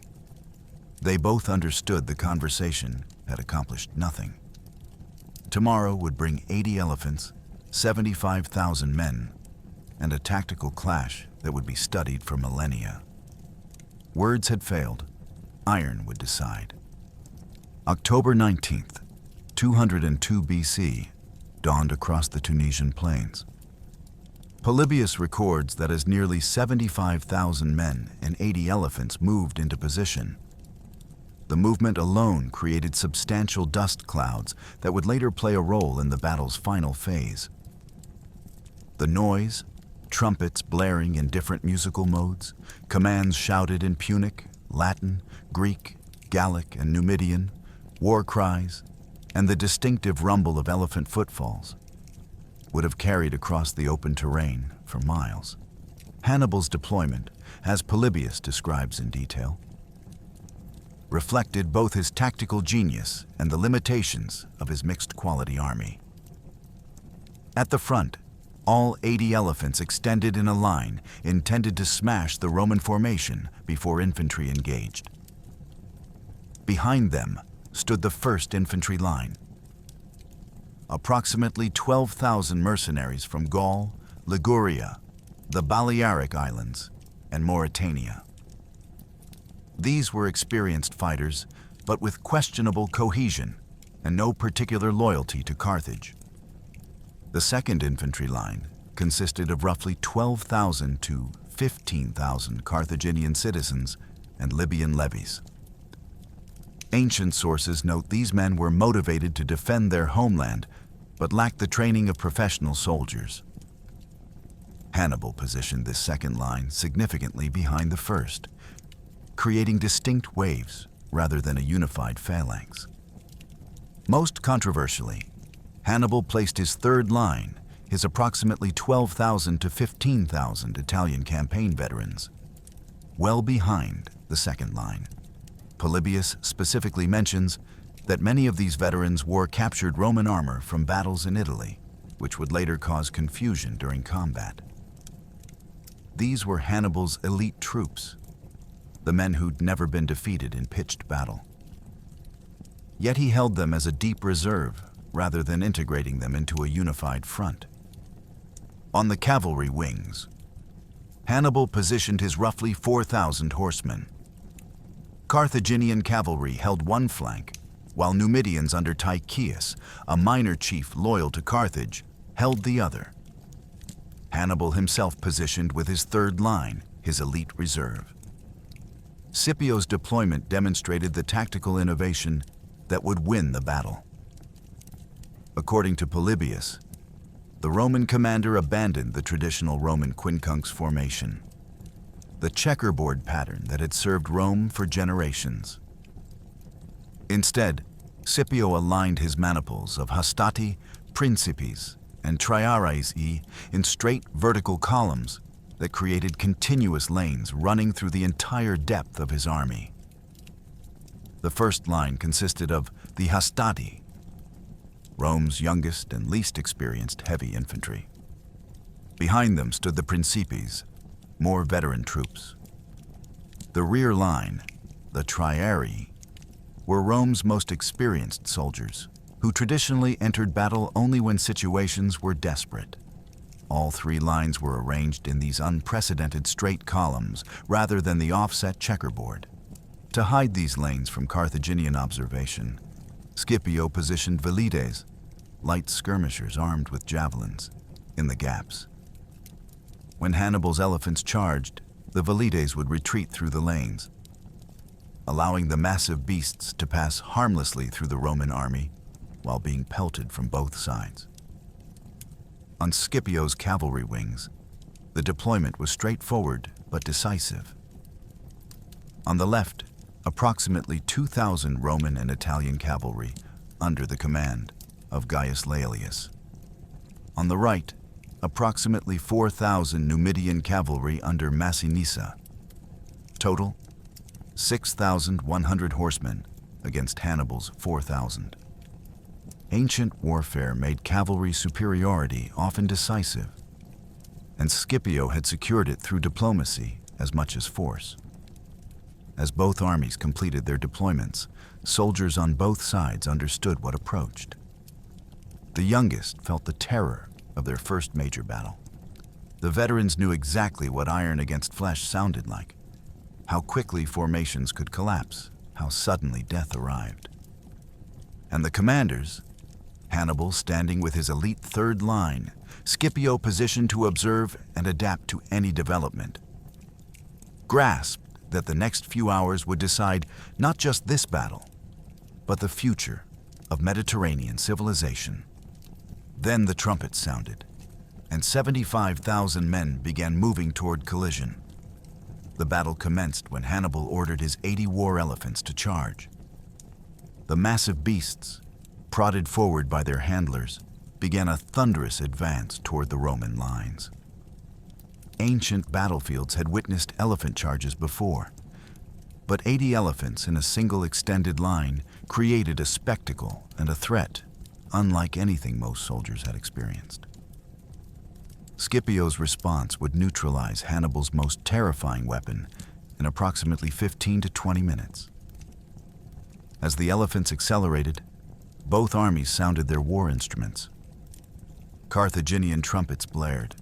they both understood the conversation had accomplished nothing. Tomorrow would bring 80 elephants, 75,000 men, and a tactical clash that would be studied for millennia. Words had failed. Iron would decide. October 19th, 202 BC, dawned across the Tunisian plains. Polybius records that as nearly 75,000 men and 80 elephants moved into position, the movement alone created substantial dust clouds that would later play a role in the battle's final phase. The noise, trumpets blaring in different musical modes, commands shouted in Punic, Latin, Greek, Gallic, and Numidian, war cries, and the distinctive rumble of elephant footfalls would have carried across the open terrain for miles. Hannibal's deployment, as Polybius describes in detail, reflected both his tactical genius and the limitations of his mixed-quality army. At the front, all 80 elephants extended in a line intended to smash the Roman formation before infantry engaged. Behind them stood the first infantry line. Approximately 12,000 mercenaries from Gaul, Liguria, the Balearic Islands, and Mauritania. These were experienced fighters, but with questionable cohesion and no particular loyalty to Carthage. The second infantry line, consisted of roughly 12,000 to 15,000 Carthaginian citizens and Libyan levies. Ancient sources note these men were motivated to defend their homeland, but lacked the training of professional soldiers. Hannibal positioned this second line significantly behind the first, creating distinct waves rather than a unified phalanx. Most controversially, Hannibal placed his third line, his approximately 12,000 to 15,000 Italian campaign veterans, well behind the second line. Polybius specifically mentions that many of these veterans wore captured Roman armor from battles in Italy, which would later cause confusion during combat. These were Hannibal's elite troops, the men who'd never been defeated in pitched battle. Yet he held them as a deep reserve rather than integrating them into a unified front. On the cavalry wings, Hannibal positioned his roughly 4,000 horsemen. Carthaginian cavalry held one flank, while Numidians under Tychius, a minor chief loyal to Carthage, held the other. Hannibal himself positioned with his third line, his elite reserve. Scipio's deployment demonstrated the tactical innovation that would win the battle. According to Polybius, the Roman commander abandoned the traditional Roman quincunx formation, the checkerboard pattern that had served Rome for generations. Instead, Scipio aligned his maniples of hastati, principes, and triarii in straight vertical columns that created continuous lanes running through the entire depth of his army. The first line consisted of the hastati, Rome's youngest and least experienced heavy infantry. Behind them stood the principes, more veteran troops. The rear line, the triarii, were Rome's most experienced soldiers, who traditionally entered battle only when situations were desperate. All three lines were arranged in these unprecedented straight columns rather than the offset checkerboard. To hide these lanes from Carthaginian observation, Scipio positioned velides, light skirmishers armed with javelins, in the gaps. When Hannibal's elephants charged, the velides would retreat through the lanes, allowing the massive beasts to pass harmlessly through the Roman army while being pelted from both sides. On Scipio's cavalry wings, the deployment was straightforward but decisive. On the left, approximately 2,000 Roman and Italian cavalry under the command of Gaius Laelius. On the right, approximately 4,000 Numidian cavalry under Massinissa. Total, 6,100 horsemen against Hannibal's 4,000. Ancient warfare made cavalry superiority often decisive, and Scipio had secured it through diplomacy as much as force. As both armies completed their deployments, soldiers on both sides understood what approached. The youngest felt the terror of their first major battle. The veterans knew exactly what iron against flesh sounded like, how quickly formations could collapse, how suddenly death arrived. And the commanders, Hannibal standing with his elite third line, Scipio positioned to observe and adapt to any development, grasped that the next few hours would decide not just this battle, but the future of Mediterranean civilization. Then the trumpets sounded, and 75,000 men began moving toward collision. The battle commenced when Hannibal ordered his 80 war elephants to charge. The massive beasts, prodded forward by their handlers, began a thunderous advance toward the Roman lines. Ancient battlefields had witnessed elephant charges before, but 80 elephants in a single extended line created a spectacle and a threat unlike anything most soldiers had experienced. Scipio's response would neutralize Hannibal's most terrifying weapon in approximately 15 to 20 minutes. As the elephants accelerated, both armies sounded their war instruments. Carthaginian trumpets blared.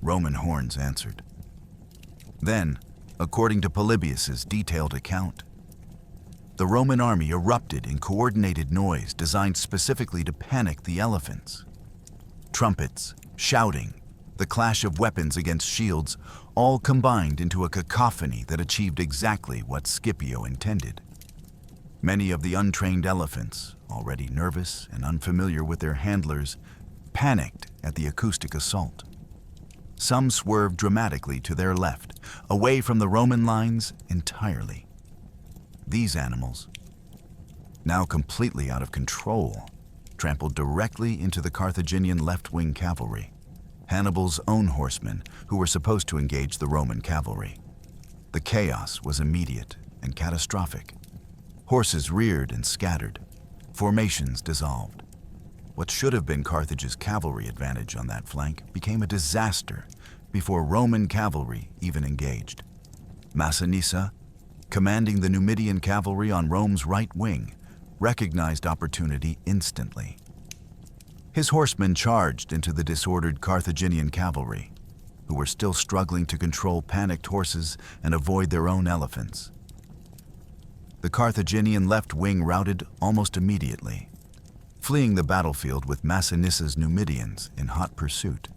Roman horns answered. Then, according to Polybius's detailed account, the Roman army erupted in coordinated noise designed specifically to panic the elephants. Trumpets, shouting, the clash of weapons against shields, all combined into a cacophony that achieved exactly what Scipio intended. Many of the untrained elephants, already nervous and unfamiliar with their handlers, panicked at the acoustic assault. Some swerved dramatically to their left, away from the Roman lines entirely. These animals, now completely out of control, trampled directly into the Carthaginian left-wing cavalry, Hannibal's own horsemen who were supposed to engage the Roman cavalry. The chaos was immediate and catastrophic. Horses reared and scattered, formations dissolved. What should have been Carthage's cavalry advantage on that flank became a disaster before Roman cavalry even engaged. Massinissa, commanding the Numidian cavalry on Rome's right wing, recognized opportunity instantly. His horsemen charged into the disordered Carthaginian cavalry, who were still struggling to control panicked horses and avoid their own elephants. The Carthaginian left wing routed almost immediately, fleeing the battlefield with Massinissa's Numidians in hot pursuit.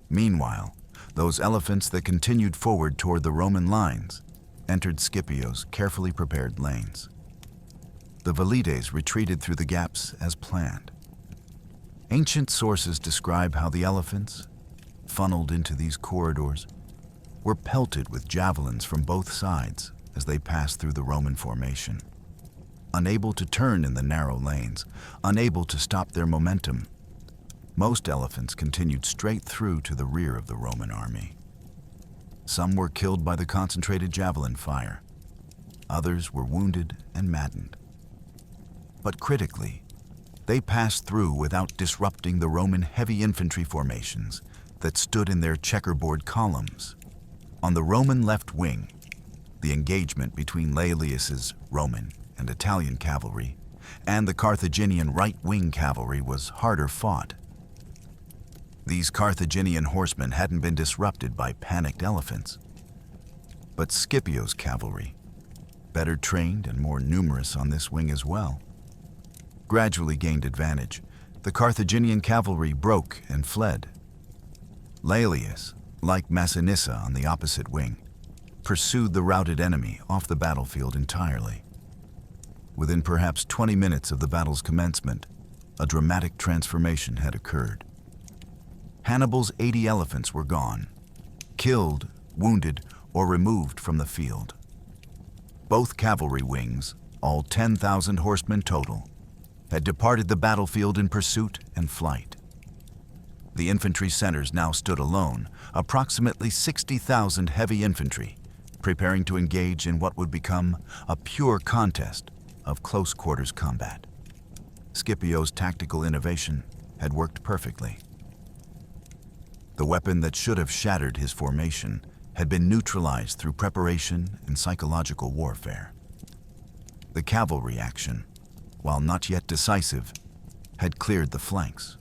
Meanwhile, those elephants that continued forward toward the Roman lines entered Scipio's carefully prepared lanes. The velites retreated through the gaps as planned. Ancient sources describe how the elephants, funneled into these corridors, were pelted with javelins from both sides as they passed through the Roman formation. Unable to turn in the narrow lanes, unable to stop their momentum, most elephants continued straight through to the rear of the Roman army. Some were killed by the concentrated javelin fire. Others were wounded and maddened. But critically, they passed through without disrupting the Roman heavy infantry formations that stood in their checkerboard columns. On the Roman left wing, the engagement between Laelius's Roman and Italian cavalry and the Carthaginian right-wing cavalry was harder fought. These Carthaginian horsemen hadn't been disrupted by panicked elephants. But Scipio's cavalry, better trained and more numerous on this wing as well, gradually gained advantage. The Carthaginian cavalry broke and fled. Laelius, like Massinissa on the opposite wing, pursued the routed enemy off the battlefield entirely. Within perhaps 20 minutes of the battle's commencement, a dramatic transformation had occurred. Hannibal's 80 elephants were gone, killed, wounded, or removed from the field. Both cavalry wings, all 10,000 horsemen total, had departed the battlefield in pursuit and flight. The infantry centers now stood alone, approximately 60,000 heavy infantry, preparing to engage in what would become a pure contest of close-quarters combat. Scipio's tactical innovation had worked perfectly. The weapon that should have shattered his formation had been neutralized through preparation and psychological warfare. The cavalry action, while not yet decisive, had cleared the flanks.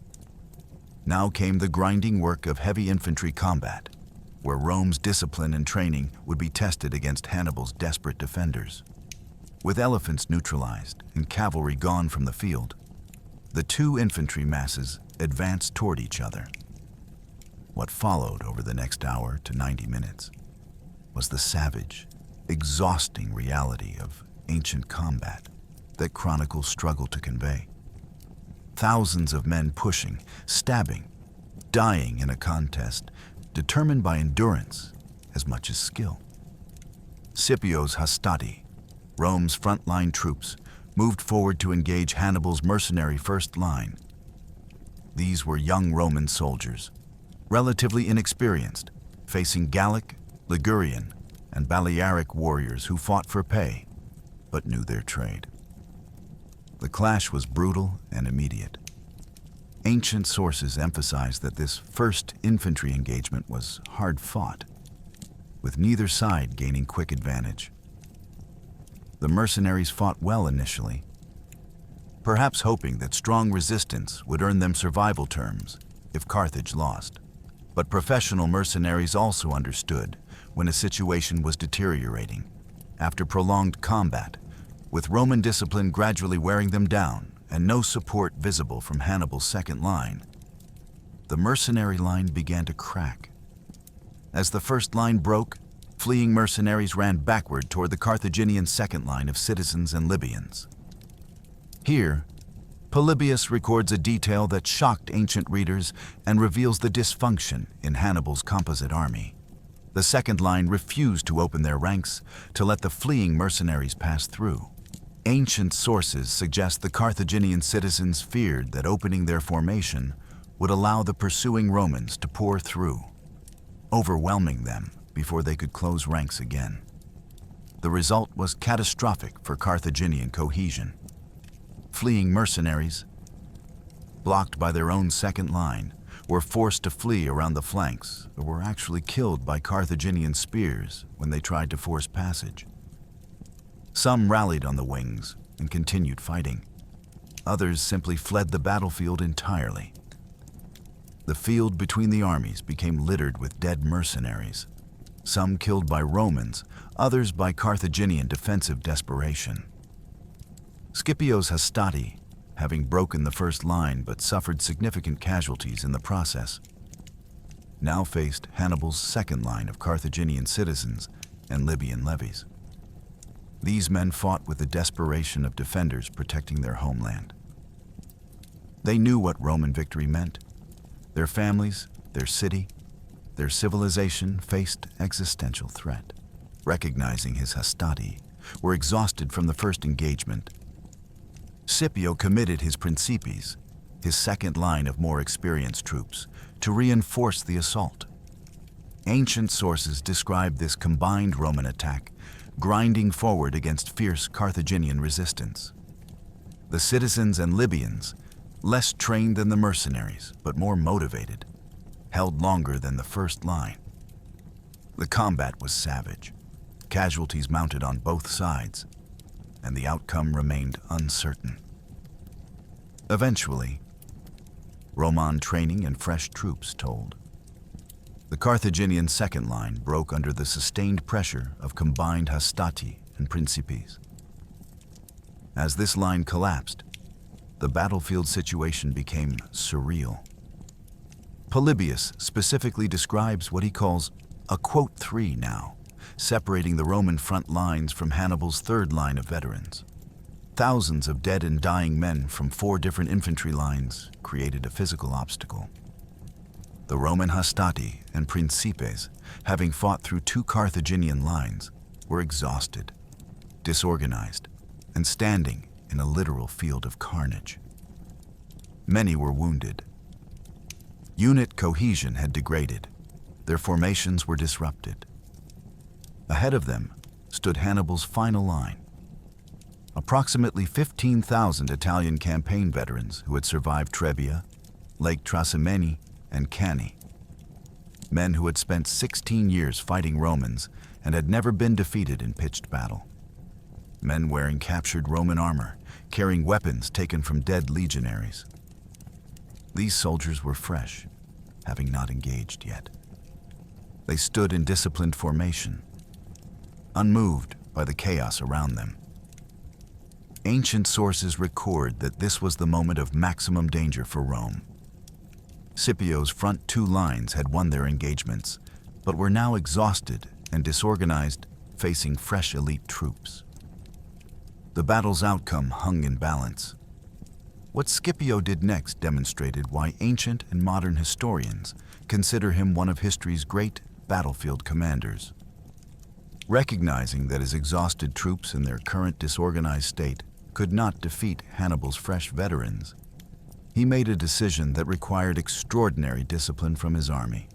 Now came the grinding work of heavy infantry combat, where Rome's discipline and training would be tested against Hannibal's desperate defenders. With elephants neutralized and cavalry gone from the field, the two infantry masses advanced toward each other. What followed over the next hour to 90 minutes was the savage, exhausting reality of ancient combat that chronicles struggle to convey. Thousands of men pushing, stabbing, dying in a contest determined by endurance as much as skill. Scipio's hastati, Rome's frontline troops, moved forward to engage Hannibal's mercenary first line. These were young Roman soldiers, relatively inexperienced, facing Gallic, Ligurian, and Balearic warriors who fought for pay, but knew their trade. The clash was brutal and immediate. Ancient sources emphasize that this first infantry engagement was hard fought, with neither side gaining quick advantage. The mercenaries fought well initially, perhaps hoping that strong resistance would earn them survival terms if Carthage lost. But professional mercenaries also understood when a situation was deteriorating. After prolonged combat, with Roman discipline gradually wearing them down and no support visible from Hannibal's second line, the mercenary line began to crack. As the first line broke, fleeing mercenaries ran backward toward the Carthaginian second line of citizens and Libyans. Here, Polybius records a detail that shocked ancient readers and reveals the dysfunction in Hannibal's composite army. The second line refused to open their ranks to let the fleeing mercenaries pass through. Ancient sources suggest the Carthaginian citizens feared that opening their formation would allow the pursuing Romans to pour through, overwhelming them before they could close ranks again. The result was catastrophic for Carthaginian cohesion. Fleeing mercenaries, blocked by their own second line, were forced to flee around the flanks or were actually killed by Carthaginian spears when they tried to force passage. Some rallied on the wings and continued fighting. Others simply fled the battlefield entirely. The field between the armies became littered with dead mercenaries, some killed by Romans, others by Carthaginian defensive desperation. Scipio's Hastati, having broken the first line but suffered significant casualties in the process, now faced Hannibal's second line of Carthaginian citizens and Libyan levies. These men fought with the desperation of defenders protecting their homeland. They knew what Roman victory meant. Their families, their city, their civilization faced existential threat. Recognizing his Hastati, were exhausted from the first engagement, Scipio committed his Principes, his second line of more experienced troops, to reinforce the assault. Ancient sources describe this combined Roman attack, grinding forward against fierce Carthaginian resistance. The citizens and Libyans, less trained than the mercenaries, but more motivated, held longer than the first line. The combat was savage, casualties mounted on both sides, and the outcome remained uncertain. Eventually, Roman training and fresh troops told. The Carthaginian second line broke under the sustained pressure of combined Hastati and Principes. As this line collapsed, the battlefield situation became surreal. Polybius specifically describes what he calls a quote 3 now, separating the Roman front lines from Hannibal's third line of veterans. Thousands of dead and dying men from 4 different infantry lines created a physical obstacle. The Roman Hastati and Principes, having fought through 2 Carthaginian lines, were exhausted, disorganized, and standing in a literal field of carnage. Many were wounded. Unit cohesion had degraded. Their formations were disrupted. Ahead of them stood Hannibal's final line. Approximately 15,000 Italian campaign veterans who had survived Trebia, Lake Trasimene, and Cannae. Men who had spent 16 years fighting Romans and had never been defeated in pitched battle. Men wearing captured Roman armor, carrying weapons taken from dead legionaries. These soldiers were fresh, having not engaged yet. They stood in disciplined formation, unmoved by the chaos around them. Ancient sources record that this was the moment of maximum danger for Rome. Scipio's front 2 lines had won their engagements, but were now exhausted and disorganized, facing fresh elite troops. The battle's outcome hung in balance. What Scipio did next demonstrated why ancient and modern historians consider him one of history's great battlefield commanders. Recognizing that his exhausted troops in their current disorganized state could not defeat Hannibal's fresh veterans, he made a decision that required extraordinary discipline from his army.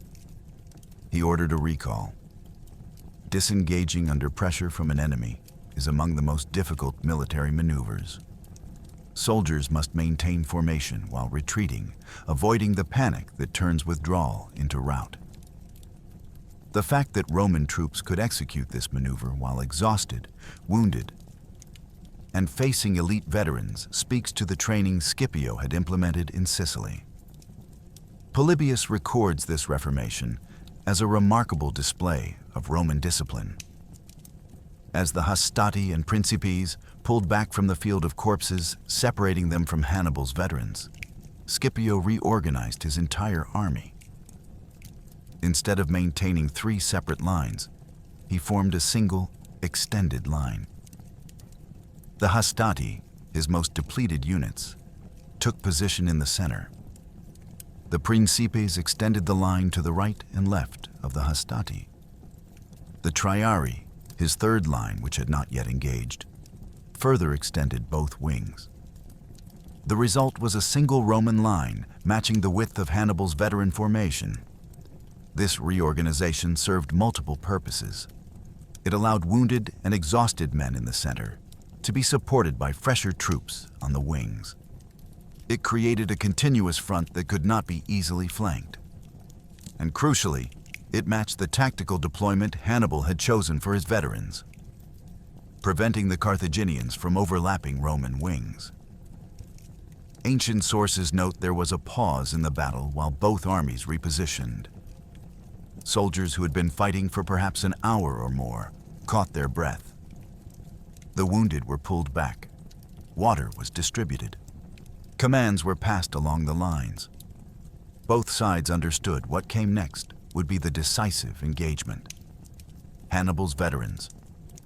He ordered a recall. Disengaging under pressure from an enemy is among the most difficult military maneuvers. Soldiers must maintain formation while retreating, avoiding the panic that turns withdrawal into rout. The fact that Roman troops could execute this maneuver while exhausted, wounded, and facing elite veterans speaks to the training Scipio had implemented in Sicily. Polybius records this reformation as a remarkable display of Roman discipline. As the Hastati and Principes pulled back from the field of corpses, separating them from Hannibal's veterans, Scipio reorganized his entire army. Instead of maintaining 3 separate lines, he formed a single, extended line. The hastati, his most depleted units, took position in the center. The principes extended the line to the right and left of the hastati. The triarii, his third line which had not yet engaged, further extended both wings. The result was a single Roman line matching the width of Hannibal's veteran formation. This reorganization served multiple purposes. It allowed wounded and exhausted men in the center to be supported by fresher troops on the wings. It created a continuous front that could not be easily flanked. And crucially, it matched the tactical deployment Hannibal had chosen for his veterans, preventing the Carthaginians from overlapping Roman wings. Ancient sources note there was a pause in the battle while both armies repositioned. Soldiers who had been fighting for perhaps an hour or more caught their breath. The wounded were pulled back. Water was distributed. Commands were passed along the lines. Both sides understood what came next would be the decisive engagement. Hannibal's veterans,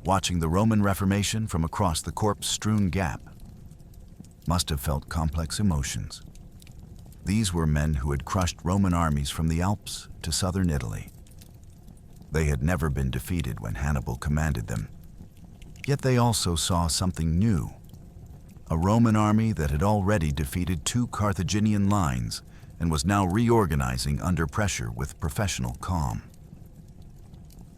watching the Roman Reformation from across the corpse-strewn gap, must have felt complex emotions. These were men who had crushed Roman armies from the Alps to southern Italy. They had never been defeated when Hannibal commanded them. Yet they also saw something new. A Roman army that had already defeated 2 Carthaginian lines and was now reorganizing under pressure with professional calm.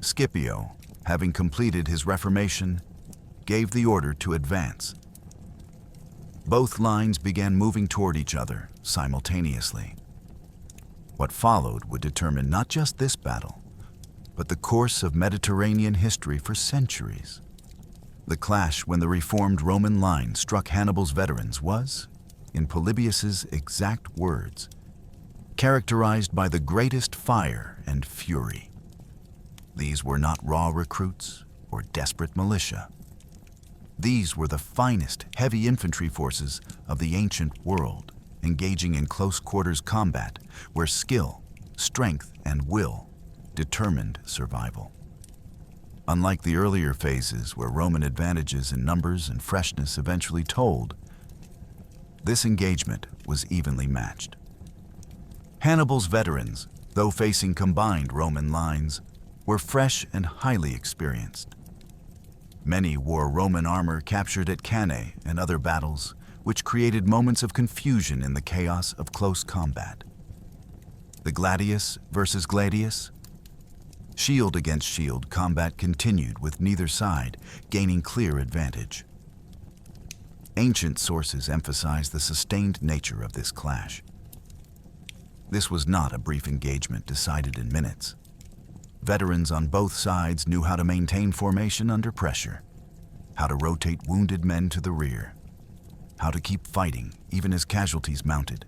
Scipio, having completed his reformation, gave the order to advance. Both lines began moving toward each other simultaneously. What followed would determine not just this battle, but the course of Mediterranean history for centuries. The clash when the reformed Roman line struck Hannibal's veterans was, in Polybius's exact words, characterized by the greatest fire and fury. These were not raw recruits or desperate militia. These were the finest heavy infantry forces of the ancient world, engaging in close quarters combat where skill, strength, and will determined survival. Unlike the earlier phases where Roman advantages in numbers and freshness eventually told, this engagement was evenly matched. Hannibal's veterans, though facing combined Roman lines, were fresh and highly experienced. Many wore Roman armor captured at Cannae and other battles, which created moments of confusion in the chaos of close combat. The gladius versus gladius? Shield against shield combat continued with neither side gaining clear advantage. Ancient sources emphasize the sustained nature of this clash. This was not a brief engagement decided in minutes. Veterans on both sides knew how to maintain formation under pressure, how to rotate wounded men to the rear, how to keep fighting even as casualties mounted.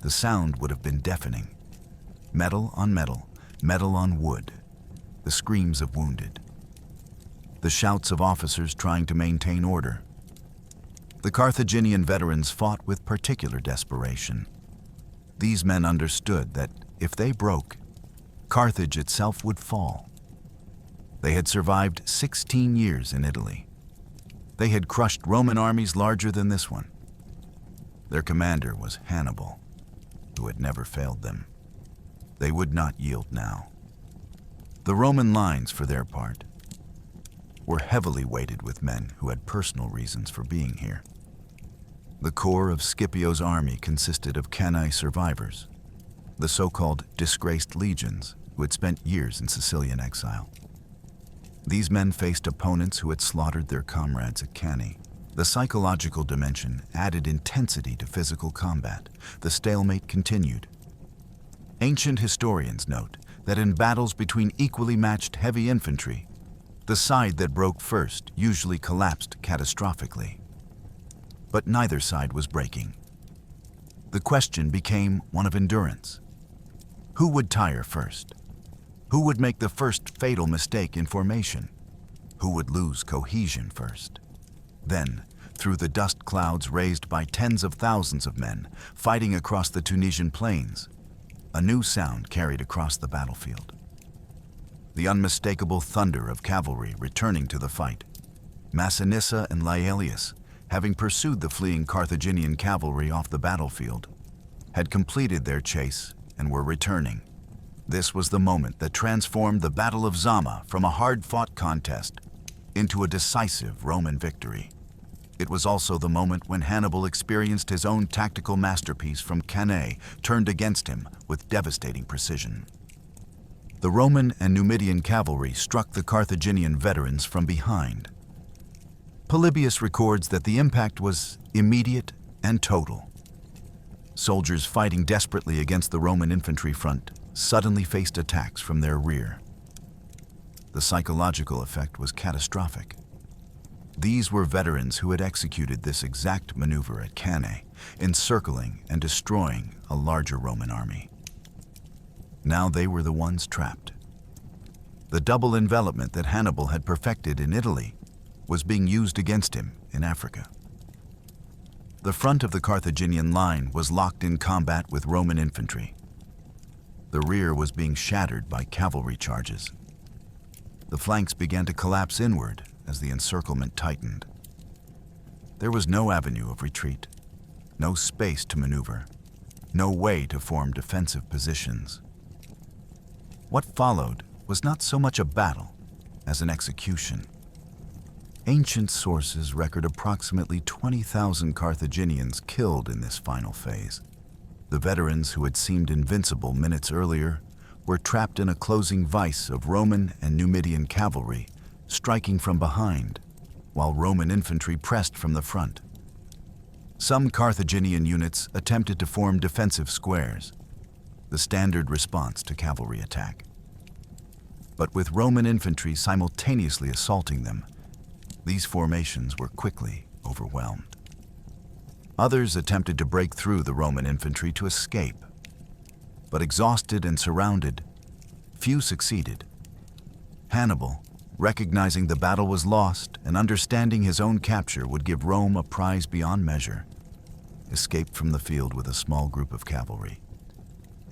The sound would have been deafening. Metal on metal, metal on wood, the screams of wounded, the shouts of officers trying to maintain order. The Carthaginian veterans fought with particular desperation. These men understood that if they broke, Carthage itself would fall. They had survived 16 years in Italy. They had crushed Roman armies larger than this one. Their commander was Hannibal, who had never failed them. They would not yield now. The Roman lines, for their part, were heavily weighted with men who had personal reasons for being here. The core of Scipio's army consisted of Cannae survivors, the so-called disgraced legions who had spent years in Sicilian exile. These men faced opponents who had slaughtered their comrades at Cannae. The psychological dimension added intensity to physical combat. The stalemate continued. Ancient historians note that in battles between equally matched heavy infantry, the side that broke first usually collapsed catastrophically. But neither side was breaking. The question became one of endurance. Who would tire first? Who would make the first fatal mistake in formation? Who would lose cohesion first? Then, through the dust clouds raised by tens of thousands of men fighting across the Tunisian plains, a new sound carried across the battlefield. The unmistakable thunder of cavalry returning to the fight. Massinissa and Laelius, having pursued the fleeing Carthaginian cavalry off the battlefield, had completed their chase and were returning. This was the moment that transformed the Battle of Zama from a hard-fought contest into a decisive Roman victory. It was also the moment when Hannibal experienced his own tactical masterpiece from Cannae turned against him with devastating precision. The Roman and Numidian cavalry struck the Carthaginian veterans from behind. Polybius records that the impact was immediate and total. Soldiers fighting desperately against the Roman infantry front suddenly faced attacks from their rear. The psychological effect was catastrophic. These were veterans who had executed this exact maneuver at Cannae, encircling and destroying a larger Roman army. Now they were the ones trapped. The double envelopment that Hannibal had perfected in Italy was being used against him in Africa. The front of the Carthaginian line was locked in combat with Roman infantry. The rear was being shattered by cavalry charges. The flanks began to collapse inward as the encirclement tightened. There was no avenue of retreat, no space to maneuver, no way to form defensive positions. What followed was not so much a battle as an execution. Ancient sources record approximately 20,000 Carthaginians killed in this final phase. The veterans who had seemed invincible minutes earlier were trapped in a closing vise of Roman and Numidian cavalry, striking from behind, while Roman infantry pressed from the front. Some Carthaginian units attempted to form defensive squares, the standard response to cavalry attack. But with Roman infantry simultaneously assaulting them, these formations were quickly overwhelmed. Others attempted to break through the Roman infantry to escape, but exhausted and surrounded, few succeeded. Hannibal, recognizing the battle was lost and understanding his own capture would give Rome a prize beyond measure, escaped from the field with a small group of cavalry.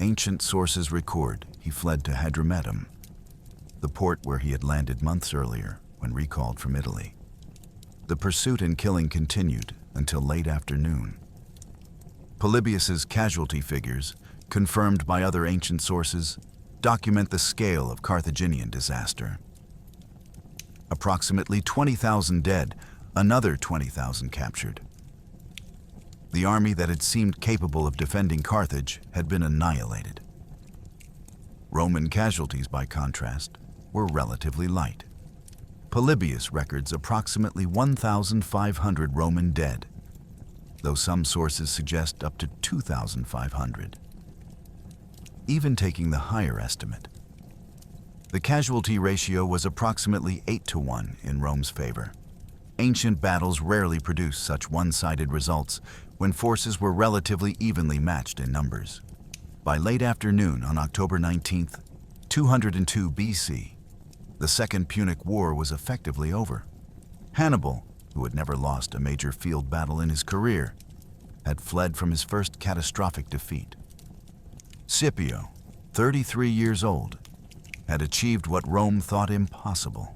Ancient sources record he fled to Hadrumetum, the port where he had landed months earlier when recalled from Italy. The pursuit and killing continued until late afternoon. Polybius's casualty figures, confirmed by other ancient sources, document the scale of Carthaginian disaster. Approximately 20,000 dead, another 20,000 captured. The army that had seemed capable of defending Carthage had been annihilated. Roman casualties, by contrast, were relatively light. Polybius records approximately 1,500 Roman dead, though some sources suggest up to 2,500. Even taking the higher estimate, the casualty ratio was approximately 8-to-1 in Rome's favor. Ancient battles rarely produced such one-sided results when forces were relatively evenly matched in numbers. By late afternoon on October 19th, 202 BC, the Second Punic War was effectively over. Hannibal, who had never lost a major field battle in his career, had fled from his first catastrophic defeat. Scipio, 33 years old, had achieved what Rome thought impossible.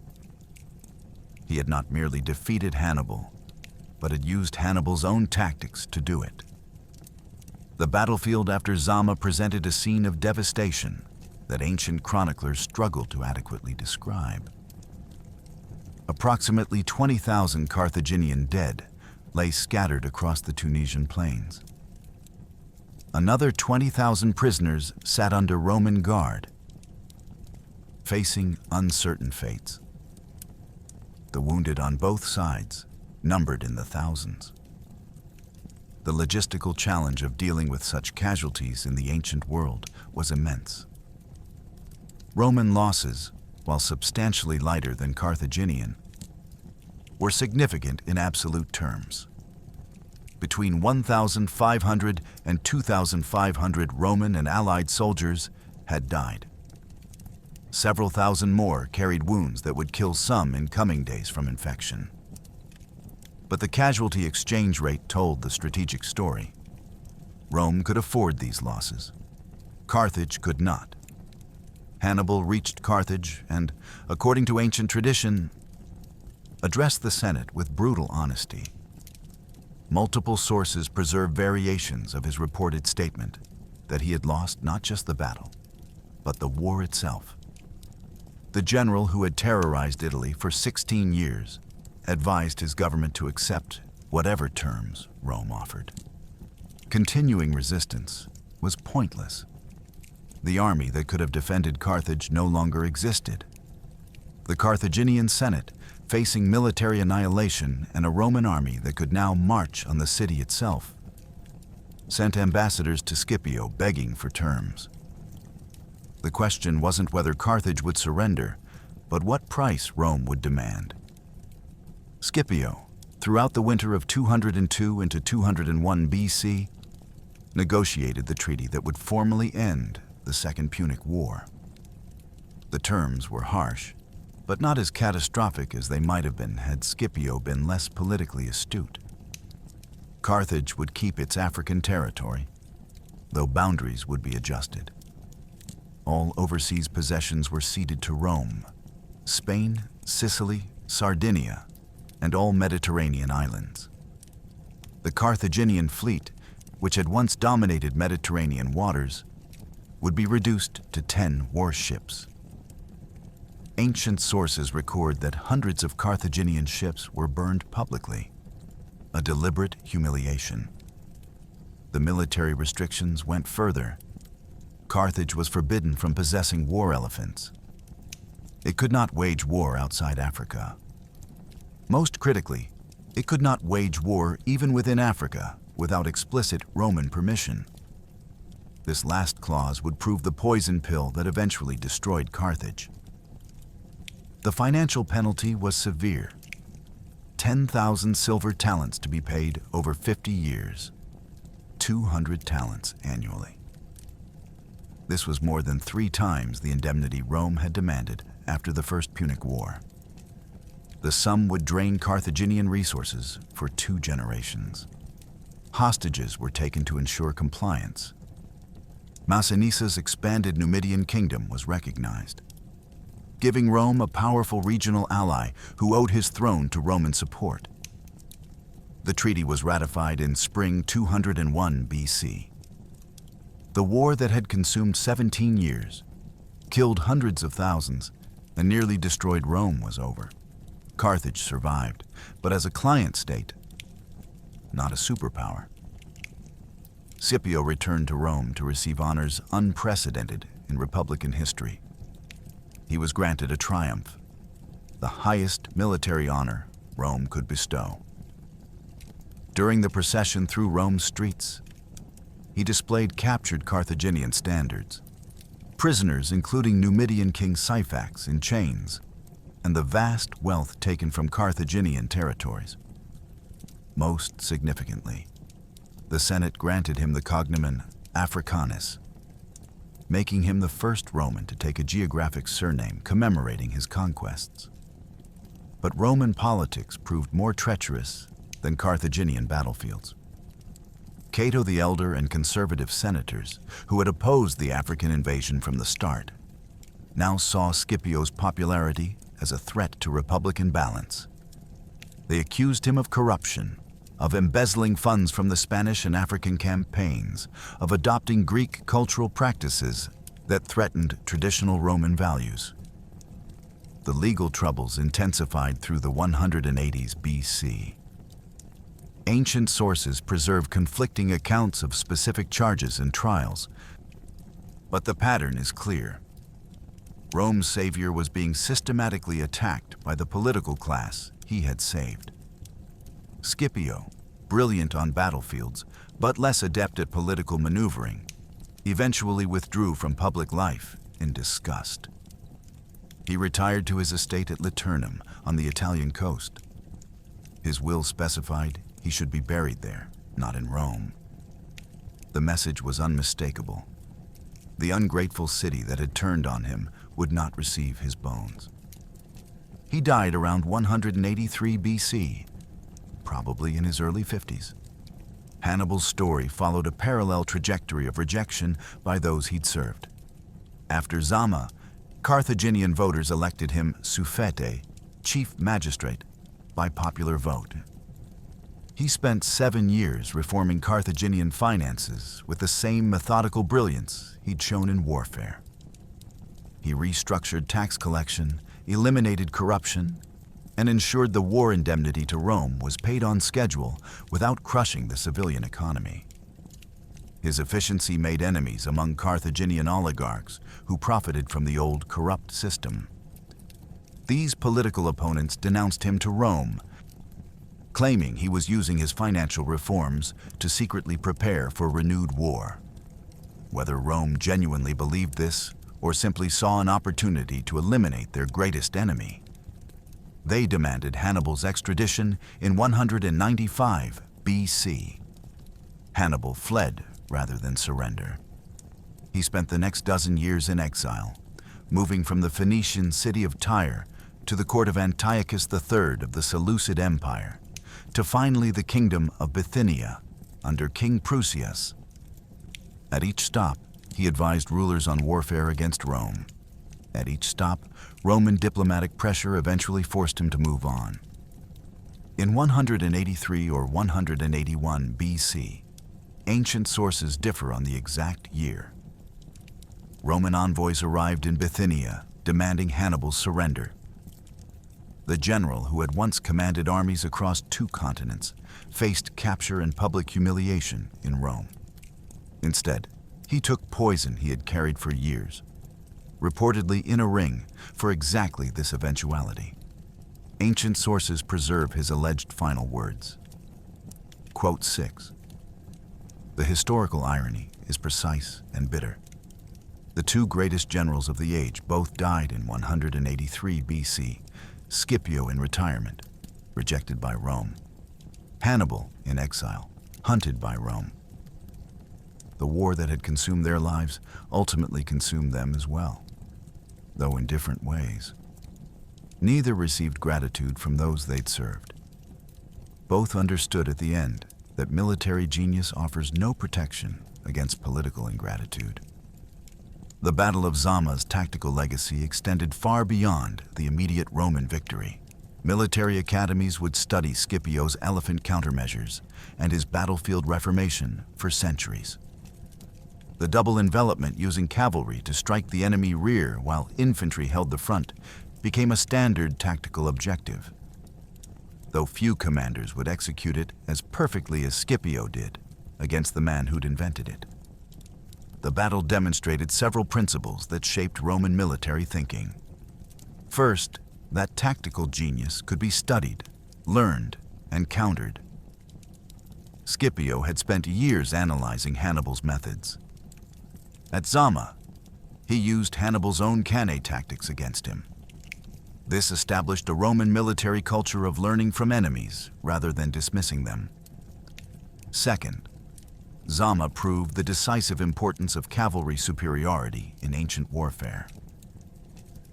He had not merely defeated Hannibal, but had used Hannibal's own tactics to do it. The battlefield after Zama presented a scene of devastation that ancient chroniclers struggled to adequately describe. Approximately 20,000 Carthaginian dead lay scattered across the Tunisian plains. Another 20,000 prisoners sat under Roman guard, facing uncertain fates. The wounded on both sides numbered in the thousands. The logistical challenge of dealing with such casualties in the ancient world was immense. Roman losses, while substantially lighter than Carthaginian, were significant in absolute terms. Between 1,500 and 2,500 Roman and Allied soldiers had died. Several thousand more carried wounds that would kill some in coming days from infection. But the casualty exchange rate told the strategic story. Rome could afford these losses. Carthage could not. Hannibal reached Carthage and, according to ancient tradition, addressed the Senate with brutal honesty. Multiple sources preserve variations of his reported statement that he had lost not just the battle, but the war itself. The general who had terrorized Italy for 16 years advised his government to accept whatever terms Rome offered. Continuing resistance was pointless. The army that could have defended Carthage no longer existed. The Carthaginian Senate, facing military annihilation and a Roman army that could now march on the city itself, sent ambassadors to Scipio begging for terms. The question wasn't whether Carthage would surrender, but what price Rome would demand. Scipio, throughout the winter of 202 into 201 BC, negotiated the treaty that would formally end the Second Punic War. The terms were harsh, but not as catastrophic as they might have been had Scipio been less politically astute. Carthage would keep its African territory, though boundaries would be adjusted. All overseas possessions were ceded to Rome: Spain, Sicily, Sardinia, and all Mediterranean islands. The Carthaginian fleet, which had once dominated Mediterranean waters, would be reduced to 10 warships. Ancient sources record that hundreds of Carthaginian ships were burned publicly, a deliberate humiliation. The military restrictions went further. Carthage was forbidden from possessing war elephants. It could not wage war outside Africa. Most critically, it could not wage war even within Africa without explicit Roman permission. This last clause would prove the poison pill that eventually destroyed Carthage. The financial penalty was severe: 10,000 silver talents to be paid over 50 years, 200 talents annually. This was more than 3 times the indemnity Rome had demanded after the First Punic War. The sum would drain Carthaginian resources for 2 generations. Hostages were taken to ensure compliance. Massinisa's expanded Numidian kingdom was recognized, giving Rome a powerful regional ally who owed his throne to Roman support. The treaty was ratified in spring 201 BC. The war that had consumed 17 years, killed hundreds of thousands, and nearly destroyed Rome was over. Carthage survived, but as a client state, not a superpower. Scipio returned to Rome to receive honors unprecedented in Republican history. He was granted a triumph, the highest military honor Rome could bestow. During the procession through Rome's streets, he displayed captured Carthaginian standards, prisoners including Numidian King Syphax in chains, and the vast wealth taken from Carthaginian territories. Most significantly, the Senate granted him the cognomen Africanus, making him the first Roman to take a geographic surname commemorating his conquests. But Roman politics proved more treacherous than Carthaginian battlefields. Cato the Elder and conservative senators, who had opposed the African invasion from the start, now saw Scipio's popularity as a threat to republican balance. They accused him of corruption, of embezzling funds from the Spanish and African campaigns, of adopting Greek cultural practices that threatened traditional Roman values. The legal troubles intensified through the 180s BC. Ancient sources preserve conflicting accounts of specific charges and trials, but the pattern is clear. Rome's savior was being systematically attacked by the political class he had saved. Scipio, brilliant on battlefields, but less adept at political maneuvering, eventually withdrew from public life in disgust. He retired to his estate at Liternum on the Italian coast. His will specified he should be buried there, not in Rome. The message was unmistakable. The ungrateful city that had turned on him would not receive his bones. He died around 183 BC, probably in his early 50s. Hannibal's story followed a parallel trajectory of rejection by those he'd served. After Zama, Carthaginian voters elected him suffete, chief magistrate, by popular vote. He spent 7 years reforming Carthaginian finances with the same methodical brilliance he'd shown in warfare. He restructured tax collection, eliminated corruption, and ensured the war indemnity to Rome was paid on schedule without crushing the civilian economy. His efficiency made enemies among Carthaginian oligarchs who profited from the old corrupt system. These political opponents denounced him to Rome, claiming he was using his financial reforms to secretly prepare for renewed war. Whether Rome genuinely believed this or simply saw an opportunity to eliminate their greatest enemy, they demanded Hannibal's extradition in 195 BC. Hannibal fled rather than surrender. He spent the next dozen years in exile, moving from the Phoenician city of Tyre to the court of Antiochus III of the Seleucid Empire, to finally the kingdom of Bithynia under King Prusias. At each stop, he advised rulers on warfare against Rome. At each stop, Roman diplomatic pressure eventually forced him to move on. In 183 or 181 BC, ancient sources differ on the exact year. Roman envoys arrived in Bithynia, demanding Hannibal's surrender. The general, who had once commanded armies across 2 continents, faced capture and public humiliation in Rome. Instead, he took poison he had carried for years, reportedly in a ring for exactly this eventuality. Ancient sources preserve his alleged final words. Quote 6. The historical irony is precise and bitter. The 2 greatest generals of the age both died in 183 BC, Scipio in retirement, rejected by Rome; Hannibal in exile, hunted by Rome. The war that had consumed their lives ultimately consumed them as well, though in different ways. Neither received gratitude from those they'd served. Both understood at the end that military genius offers no protection against political ingratitude. The Battle of Zama's tactical legacy extended far beyond the immediate Roman victory. Military academies would study Scipio's elephant countermeasures and his battlefield reformation for centuries. The double envelopment using cavalry to strike the enemy rear while infantry held the front became a standard tactical objective, though few commanders would execute it as perfectly as Scipio did against the man who'd invented it. The battle demonstrated several principles that shaped Roman military thinking. First, that tactical genius could be studied, learned, and countered. Scipio had spent years analyzing Hannibal's methods. At Zama, he used Hannibal's own Cannae tactics against him. This established a Roman military culture of learning from enemies rather than dismissing them. Second, Zama proved the decisive importance of cavalry superiority in ancient warfare.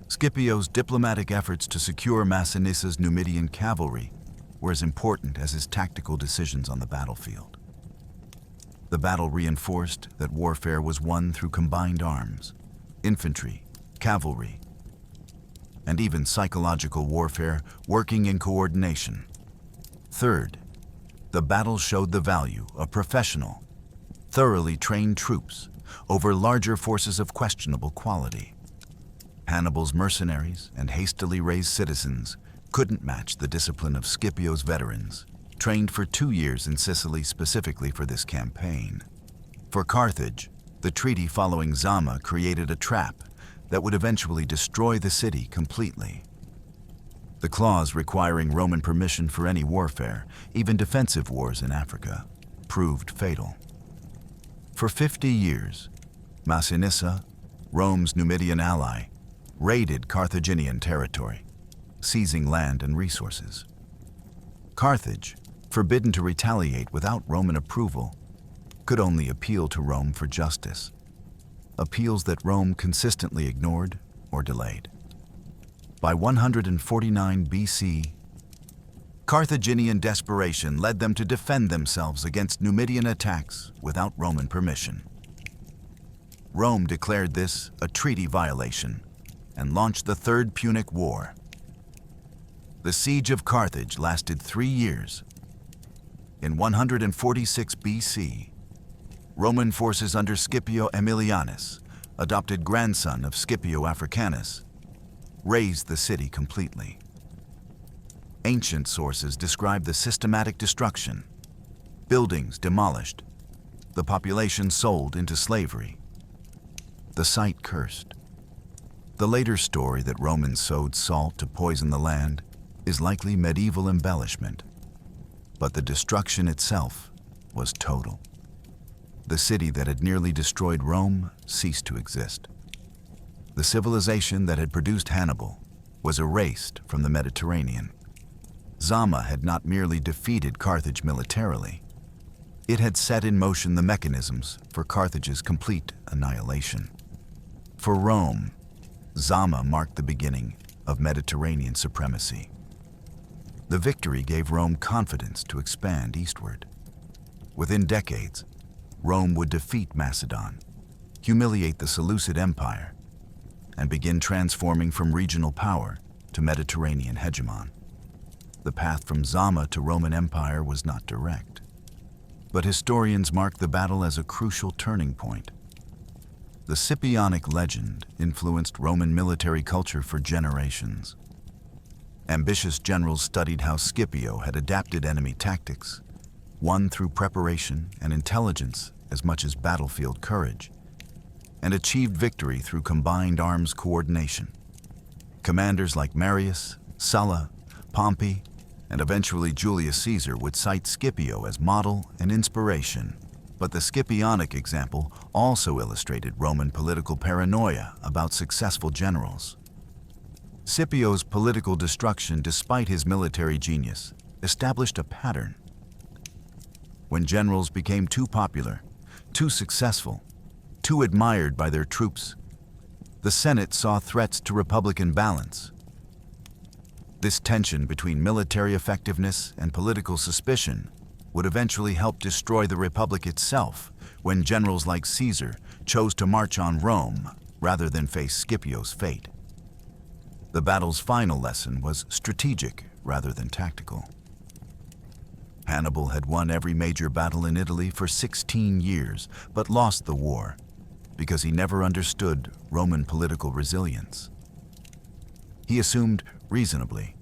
Scipio's diplomatic efforts to secure Massinissa's Numidian cavalry were as important as his tactical decisions on the battlefield. The battle reinforced that warfare was won through combined arms, infantry, cavalry, and even psychological warfare working in coordination. Third, the battle showed the value of professional, thoroughly trained troops over larger forces of questionable quality. Hannibal's mercenaries and hastily raised citizens couldn't match the discipline of Scipio's veterans, trained for 2 years in Sicily specifically for this campaign. For Carthage, the treaty following Zama created a trap that would eventually destroy the city completely. The clause requiring Roman permission for any warfare, even defensive wars in Africa, proved fatal. For 50 years, Massinissa, Rome's Numidian ally, raided Carthaginian territory, seizing land and resources. Carthage, forbidden to retaliate without Roman approval, could only appeal to Rome for justice, appeals that Rome consistently ignored or delayed. By 149 BC, Carthaginian desperation led them to defend themselves against Numidian attacks without Roman permission. Rome declared this a treaty violation and launched the Third Punic War. The siege of Carthage lasted 3 years. In 146 BC, Roman forces under Scipio Aemilianus, adopted grandson of Scipio Africanus, razed the city completely. Ancient sources describe the systematic destruction, buildings demolished, the population sold into slavery, the site cursed. The later story that Romans sowed salt to poison the land is likely medieval embellishment, but the destruction itself was total. The city that had nearly destroyed Rome ceased to exist. The civilization that had produced Hannibal was erased from the Mediterranean. Zama had not merely defeated Carthage militarily, it had set in motion the mechanisms for Carthage's complete annihilation. For Rome, Zama marked the beginning of Mediterranean supremacy. The victory gave Rome confidence to expand eastward. Within decades, Rome would defeat Macedon, humiliate the Seleucid Empire, and begin transforming from regional power to Mediterranean hegemon. The path from Zama to Roman Empire was not direct, but historians mark the battle as a crucial turning point. The Scipionic legend influenced Roman military culture for generations. Ambitious generals studied how Scipio had adapted enemy tactics, won through preparation and intelligence as much as battlefield courage, and achieved victory through combined arms coordination. Commanders like Marius, Sulla, Pompey, and eventually Julius Caesar would cite Scipio as model and inspiration. But the Scipionic example also illustrated Roman political paranoia about successful generals. Scipio's political destruction, despite his military genius, established a pattern. When generals became too popular, too successful, too admired by their troops, the Senate saw threats to republican balance. This tension between military effectiveness and political suspicion would eventually help destroy the Republic itself when generals like Caesar chose to march on Rome rather than face Scipio's fate. The battle's final lesson was strategic rather than tactical. Hannibal had won every major battle in Italy for 16 years, but lost the war because he never understood Roman political resilience. He assumed, reasonably,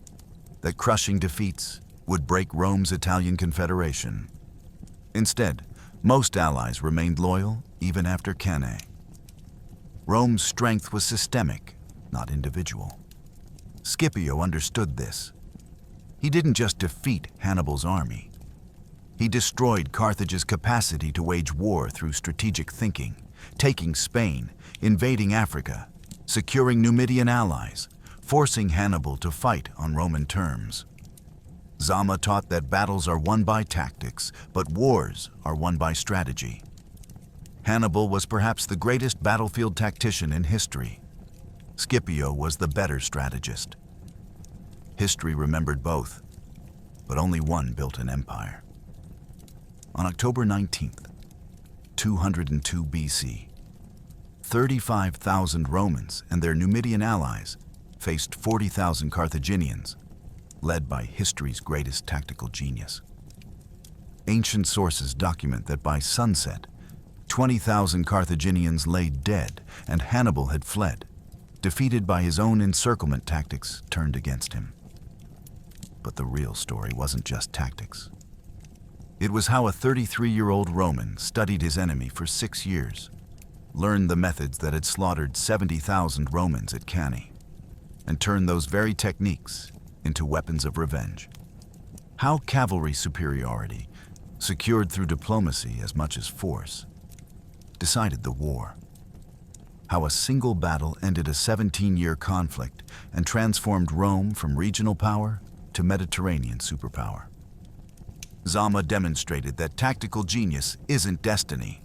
that crushing defeats would break Rome's Italian Confederation. Instead, most allies remained loyal even after Cannae. Rome's strength was systemic, not individual. Scipio understood this. He didn't just defeat Hannibal's army. He destroyed Carthage's capacity to wage war through strategic thinking, taking Spain, invading Africa, securing Numidian allies, forcing Hannibal to fight on Roman terms. Zama taught that battles are won by tactics, but wars are won by strategy. Hannibal was perhaps the greatest battlefield tactician in history. Scipio was the better strategist. History remembered both, but only one built an empire. On October 19th, 202 BC, 35,000 Romans and their Numidian allies faced 40,000 Carthaginians, led by history's greatest tactical genius. Ancient sources document that by sunset, 20,000 Carthaginians lay dead and Hannibal had fled, defeated by his own encirclement tactics turned against him. But the real story wasn't just tactics. It was how a 33-year-old Roman studied his enemy for 6 years, learned the methods that had slaughtered 70,000 Romans at Cannae, and turned those very techniques into weapons of revenge. How cavalry superiority, secured through diplomacy as much as force, decided the war. How a single battle ended a 17-year conflict and transformed Rome from regional power to Mediterranean superpower. Zama demonstrated that tactical genius isn't destiny.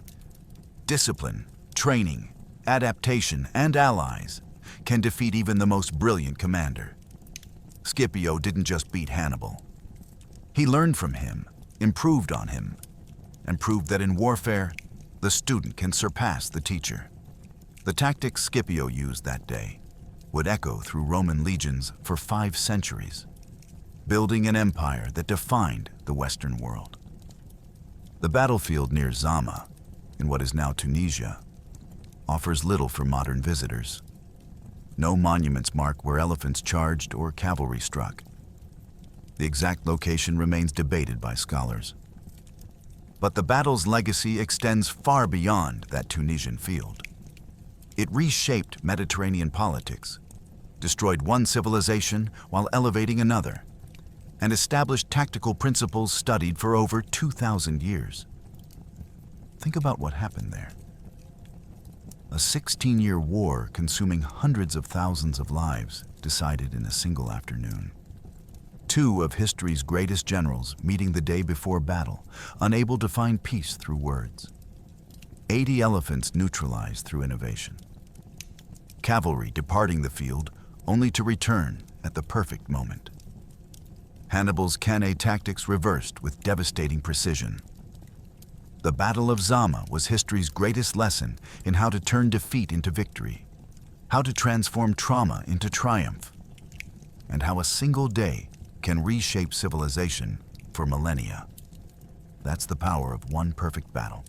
Discipline, training, adaptation, and allies can defeat even the most brilliant commander. Scipio didn't just beat Hannibal. He learned from him, improved on him, and proved that in warfare, the student can surpass the teacher. The tactics Scipio used that day would echo through Roman legions for 5 centuries, building an empire that defined the Western world. The battlefield near Zama, in what is now Tunisia, offers little for modern visitors. No monuments mark where elephants charged or cavalry struck. The exact location remains debated by scholars. But the battle's legacy extends far beyond that Tunisian field. It reshaped Mediterranean politics, destroyed one civilization while elevating another, and established tactical principles studied for over 2,000 years. Think about what happened there. A 16-year war consuming hundreds of thousands of lives decided in a single afternoon. 2 of history's greatest generals meeting the day before battle, unable to find peace through words. 80 elephants neutralized through innovation. Cavalry departing the field only to return at the perfect moment. Hannibal's Cannae tactics reversed with devastating precision. The Battle of Zama was history's greatest lesson in how to turn defeat into victory, how to transform trauma into triumph, and how a single day can reshape civilization for millennia. That's the power of one perfect battle.